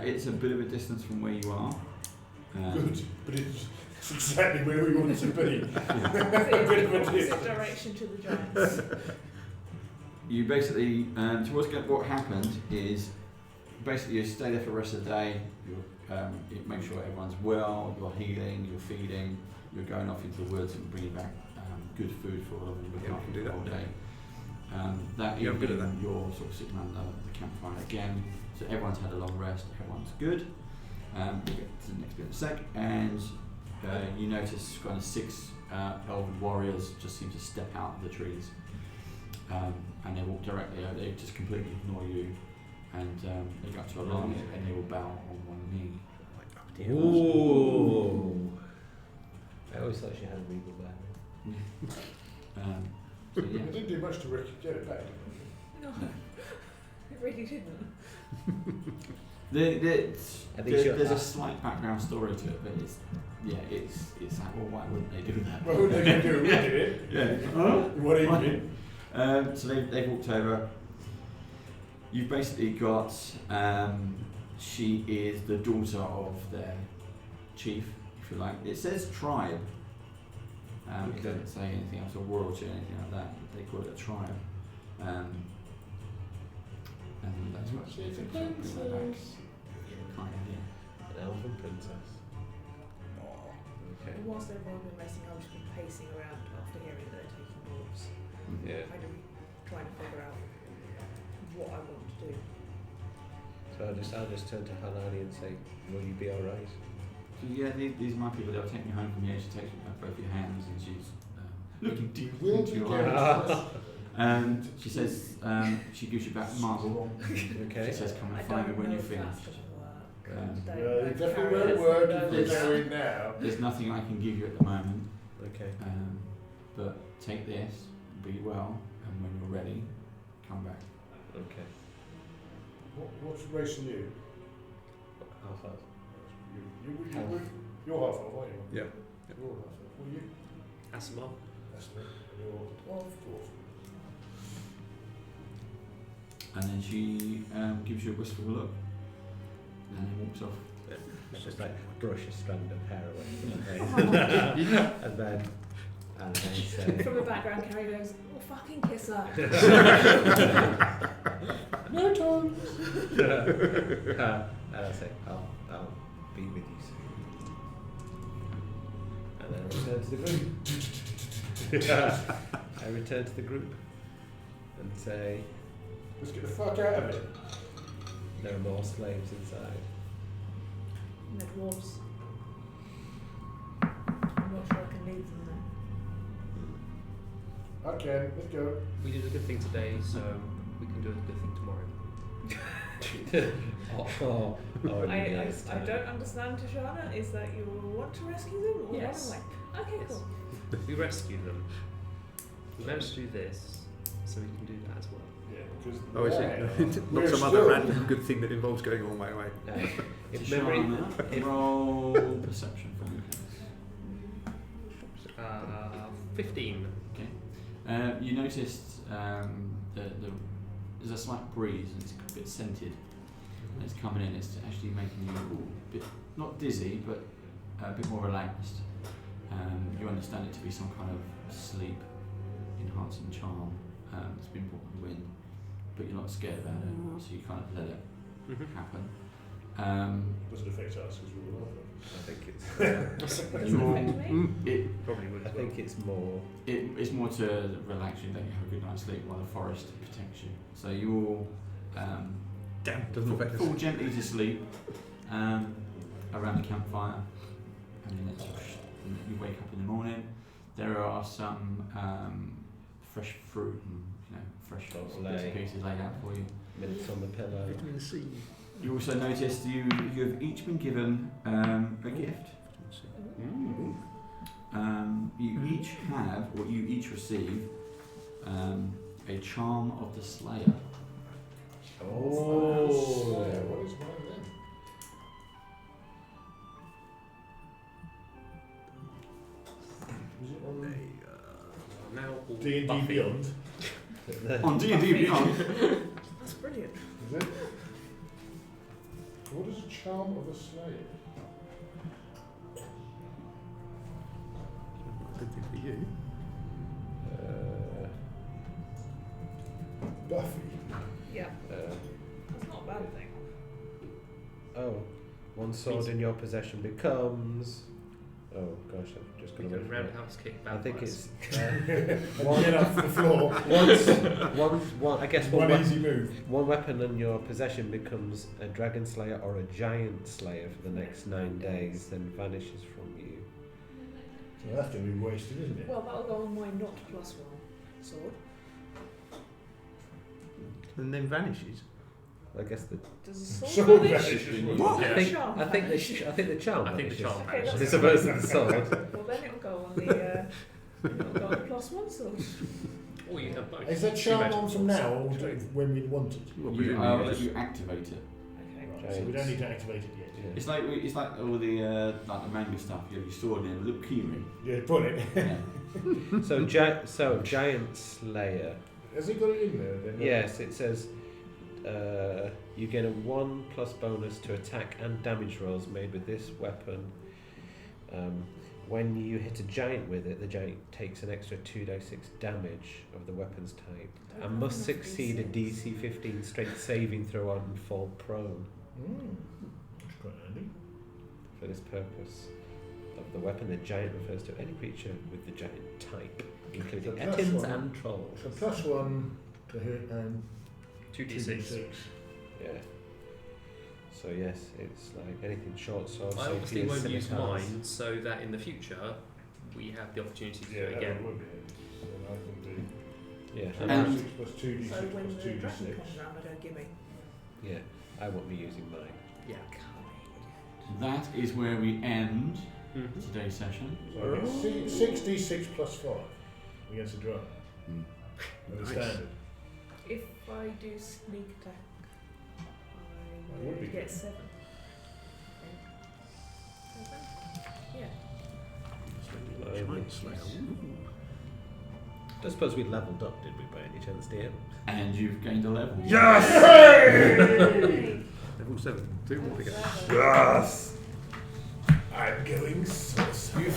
It's a bit of a distance from where you are. Good, but it's exactly where we want to be. It's the opposite direction to the giants. You basically, towards what happened is basically you stay there for the rest of the day. You're it makes sure everyone's well, you're healing, you're feeding, you're going off into the woods and bringing back good food for all of them. Yeah, we can do that all day. That Yeah, I'm good at evening, you're sort of sitting around the campfire again. So everyone's had a long rest, everyone's good. We'll get to the next bit in a sec. And you notice kind of 6 elven warriors just seem to step out of the trees. And they walk directly over, they just completely ignore you. And they go up to a line and they will bow on one knee. Ooh. I always thought she had a regal there. So yeah. It didn't do much to Ricky get it back. No, it really didn't. There's a slight background story to it, but it's like, well, why wouldn't they do that? Well, what are they going to do? We did it. Yeah. What are you doing? So they've walked over. You've basically got, she is the daughter of their chief, if you like. It says tribe. It doesn't say anything else, or royalty or anything like that. They call it a tribe. And that's what She's a Kind of, yeah. An elven princess. Okay. Whilst they've all been resting, I've just been pacing around after hearing that they're taking dwarves. Yeah. Kind of trying to figure out what I want to do. So I'll just turn to Halani and say, will you be alright? So yeah, these are my people. They'll take me home from here. She takes both your hands and she's looking deep into your eyes. She says she gives you back the marble. Okay. She says, "Come and I find me don't when know you're if that's finished." gonna work. Well, it definitely won't work if we're There's- going now. There's nothing I can give you at the moment, Okay. but take this, be well, and when you're ready, come back. Okay. What's race are you? Half elf. You're half elf, aren't you? Yeah. You're half elf. What are you? Asimov. That's me. And you're dwarf. And then she gives you a wistful look, and then walks off. It's just like brush a strand of hair away from her face. and then say, From the background, Carrie goes, "Oh, fucking kiss her." No time. and I'll say, I'll be with you soon. And then I return to the group. I return to the group and say, Let's get the fuck out of it. there are more slaves inside. And the dwarves. I'm not sure I can leave them there. Okay, let's go. We did a good thing today, so we can do a good thing tomorrow. I don't understand, Tashana. Is that you want to rescue them or Yes. run away? Okay, Yes. cool. We rescued them. We managed to do this, so we can do that as well. Yeah, because Oh, is it? we're Not some still- other random good thing that involves going a long way away. If memory, if- Roll perception for me. 15. Okay. You noticed there's a slight breeze and it's a bit scented. And it's coming in. It's actually making you a bit not dizzy, but a bit more relaxed. You understand it to be some kind of sleep enhancing charm that's been brought by the wind, but you're not scared about it, so you kind of let it happen. Doesn't affect us because we're all I think it's. Does it affect me? It Probably would I as well. think it's more. it's more to relax you, let you have a good night's sleep while the forest protects you. So you all Damn, doesn't affect us. fall gently to sleep around the campfire, and then you wake up in the morning. There are some fresh fruit and fresh bits and pieces laid out for you. Minutes on the pillow. Vitamin C. You also noticed you have each been given a gift. You each have, or you each receive, a charm of the Slayer. Oh, what is one of them? Was it on Now all D&D Buffy. Beyond? On D&D Beyond. That's brilliant. Is it? What is a charm of a slave? Good thing for you. Buffy. Yeah, Uh, that's not a bad thing. oh, once sword in your possession becomes. Oh gosh, I've just We got go to roundhouse kick I think backwards. it's And get off the floor. I guess One easy move. one weapon in your possession becomes a dragon slayer or a giant slayer for the next 9 days, then vanishes from you. So that's going to be wasted, isn't it? Well, that'll go on my not +1 sword. And then vanishes. I guess the Does the Sword sword vanish? vanishes. What? Yeah. I think Charm I think vanishes. I think the charm. I think the charm Okay, vanishes. that's As opposed to the sword. Well, then it'll go on the it'll go on the +1 sword. Or you have both. Is that Two charm magic on from swords. now, or do it when we want it? Well, You, presumably I'll yes. let you activate it. Okay. Right, so we don't need to activate it yet. Yeah. It's like all the like the manga stuff. You have your sword in a little keyring. Yeah, put it. Yeah. So giant slayer. Has he got it in there then? Yes, it says you get a 1+ bonus to attack and damage rolls made with this weapon. When you hit a giant with it, the giant takes an extra 2d6 damage of the weapon's type and must succeed a DC 15 strength saving throw and fall prone. That's quite handy. For this purpose of the weapon, the giant refers to any creature with the giant type, including So plus Ettins one. and trolls. So +1 to hit and 2d6. Yeah. So yes, it's like anything short sword. I obviously safety, won't use scimitars. mine, so that in the future we have the opportunity to do yeah, it that again. would be it. So I can do Yeah, And- 2d6 plus 2d6 So when plus the dragon 2d6. comes round, I don't give me. yeah. I won't be using mine. Yeah. That is where we end Mm-hmm. today's session. So it's 6d6 plus 5 against a drum. At the Nice. standard. If I do sneak attack, That I would be get good. 7. Yeah. Giant slayer. Ooh. Don't suppose we leveled up, did we, by any chance, dear? And you've gained a level. Level 7. 2 more to go. Yes! I'm going sorcery. You've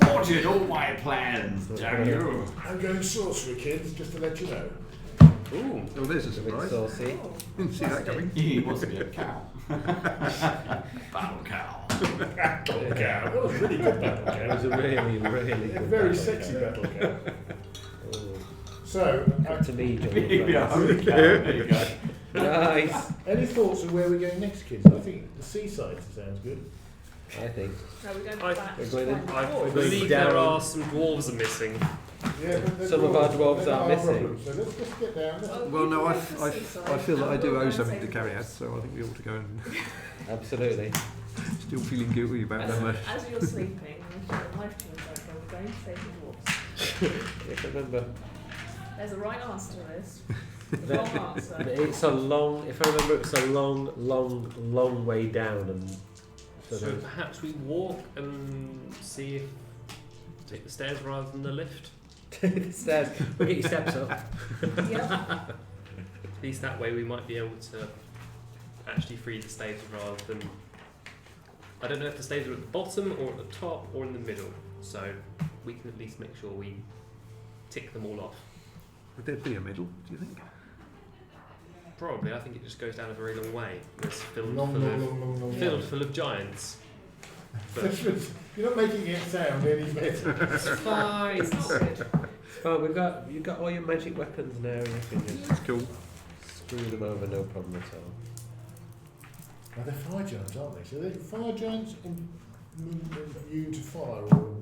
thwarted all my plans, damn you. I'm going sorcery, kids, just to let you know. Ooh. Oh, there's a It's a bit surprise. saucy. Oh. Didn't see that coming. He wants to be a cow. Battle cow. Battle cow. That was really good battle It was cow. a really, really A good very battle. sexy battle cow. Oh, So, come to me, John. Yeah, cow. There you go. Nice. any thoughts of where we're going next, kids? I think the seaside sounds good. I think. No, we're going I- back we're to going in- find the I dwarves. believe down. there are some dwarves are missing. Yeah, but the Some of our dwarves they're are not our missing. problem, so let's just get down. Well, no, we can go to the seaside I feel that I and do we'll owe go something and to save carry the out, dwarves. so I think we ought to go and Absolutely. still feeling guilty about that. As you're sleeping, and your life turns over, we're going to save the dwarves. You can remember. There's a right answer to this. Wrong answer. It's a long, if I remember, it's a long way down, and So so perhaps we walk and see if take the stairs rather than the lift. the stairs. We'll get your steps up. Yeah. At least that way we might be able to actually free the staves rather than. I don't know if the staves are at the bottom or at the top or in the middle, so we can at least make sure we tick them all off. Would there be a middle, do you think? Probably, I think it just goes down a very long way. It's filled Long, full long, of long, long, long. filled full of giants. But You're not making it sound any better. it's fine. It's not good. Oh, you've got all your magic weapons now, and you can just That's cool. screw them over, no problem at all. Now they're fire giants, aren't they? So they're fire giants immune to fire or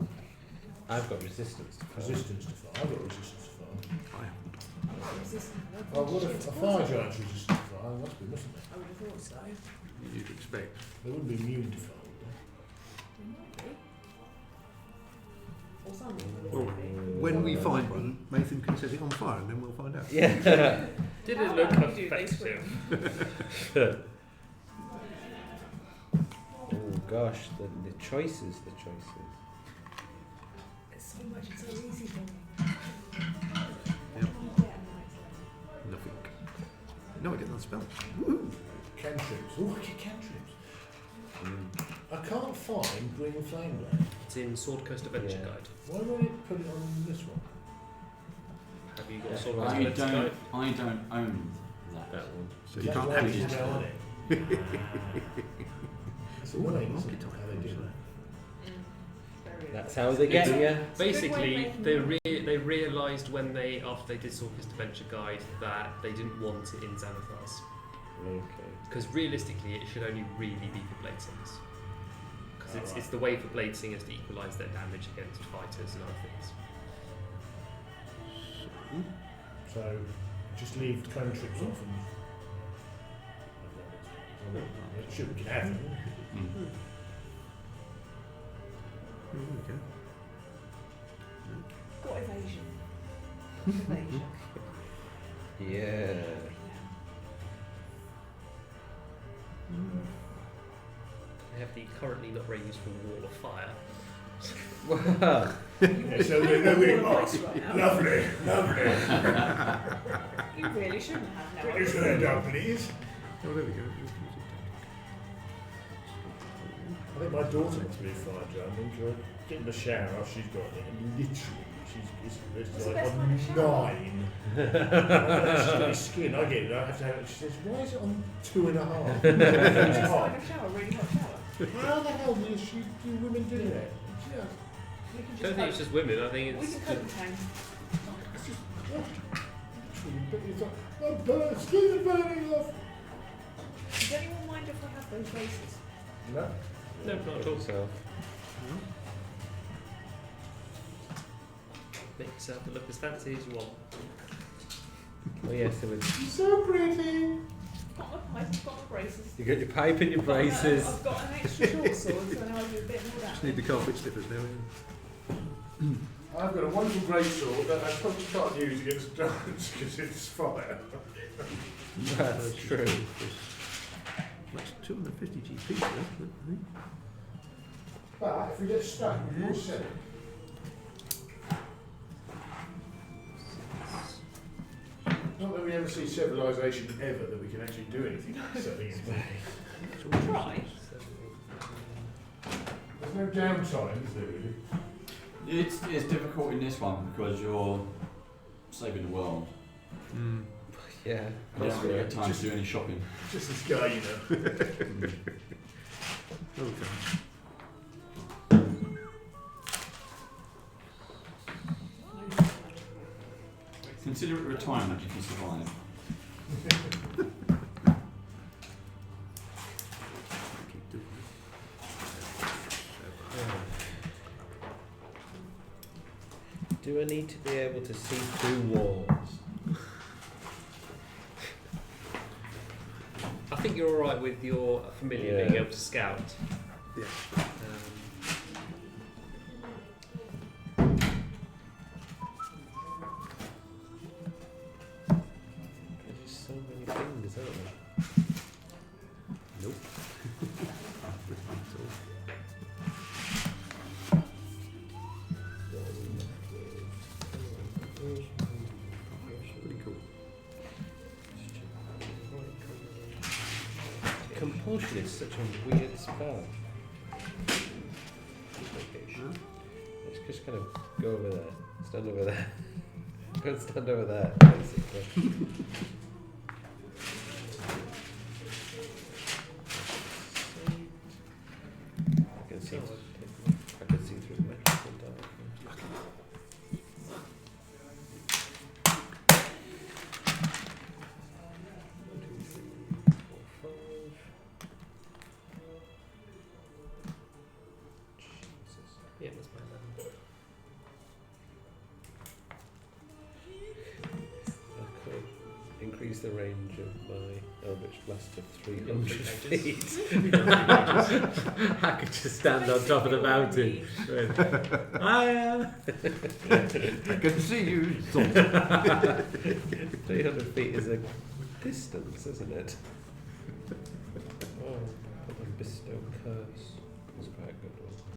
I've got resistance to fire. resistance to fire. I've got resistance to fire. I haven't. Oh, what if a fire giant's resistant to fire? They must be, mustn't they? I would have thought so. You'd expect. They wouldn't be immune to fire, would They might be. Or some of them Well, would be. when we find one, Mathan can set it on fire and then we'll find out. Yeah. Did How it look about you do they effective? Oh gosh, the choices. It's so much, it's so easy for me. Yep. Yeah, Nothing. No, I get that spell. they? Cantrips. Oh, I get cantrips. I can't find Green Flame Blade. It's in Sword Coast Adventure Yeah. Guide. Why won't it put it on this one? Have you got Yeah. Sword Coast I Adventure Guide? don't own that. That one. So you That's can't why add it's it. now on it. It's annoying, isn't it, how they do that. That's how they get you. Basically, they realised when after they did Sorkin's Adventure Guide that they didn't want it in Xanathars. Okay. Because realistically, it should only really be for blade singers. Because it's the way for blade singers to equalise their damage against fighters and other things. So, just leave cantrips off and... It should we can have them. Okay. What evasion? Evasion. Yeah. They have the currently not very useful Wall of Fire. Wow. Yeah, so we're lovely. You really shouldn't have now. Put your hand up, please. Oh, there we go. I think my daughter wants to be a fire jumping. I get in the shower, she's got it, and literally, she's What's the like best on kind of shower? 9. She's got his skin, I get it, I have to have it. She says, why is it on 2.5? It's Best hot. kind of shower, really hot shower. How the hell do women do that? We can I just don't think it's just women, I think we it's can coat tank. It's just, it's like, my skin is burning off. Does anyone mind if we have those braces? No. no, not at all. So, Make yourself look as fancy as you want. oh yes, there was. You're so pretty. Got my pipe, got my braces. You got your pipe and your braces. I've got an extra short sword, so now I do a bit more Just need damage. the carpet slippers now. I've got a wonderful great sword that I probably can't use against giants because it's fire. That's true. That's 250 GP, I think. But if we get stuck, we'll sell it. Not that we ever see civilization ever that we can actually do anything like selling it. Try. There's no downtime, is there really? It's difficult in this one because you're saving the world. Yeah. You don't really get time to do any shopping. Just this guy, you know. Okay. Consider it retirement if you survive. Keep doing Do I need to be able to see through walls? I think you're alright with your familiar Yeah. being able to scout. Yeah. There's just so many things, aren't there? Nope. Pretty cool. Compulsion is such a weird spell. Location. Let's just kind of go over there. Stand over there. Go and stand over there, basically. I can see. I can see through the metal dark. Yeah, that's my man. I could increase the range of my Eldritch Blast to 300 feet. I could just stand on top of the mountain. Hiya! I can see you. 300 feet is a distance, isn't it? Oh, put on bestow curse.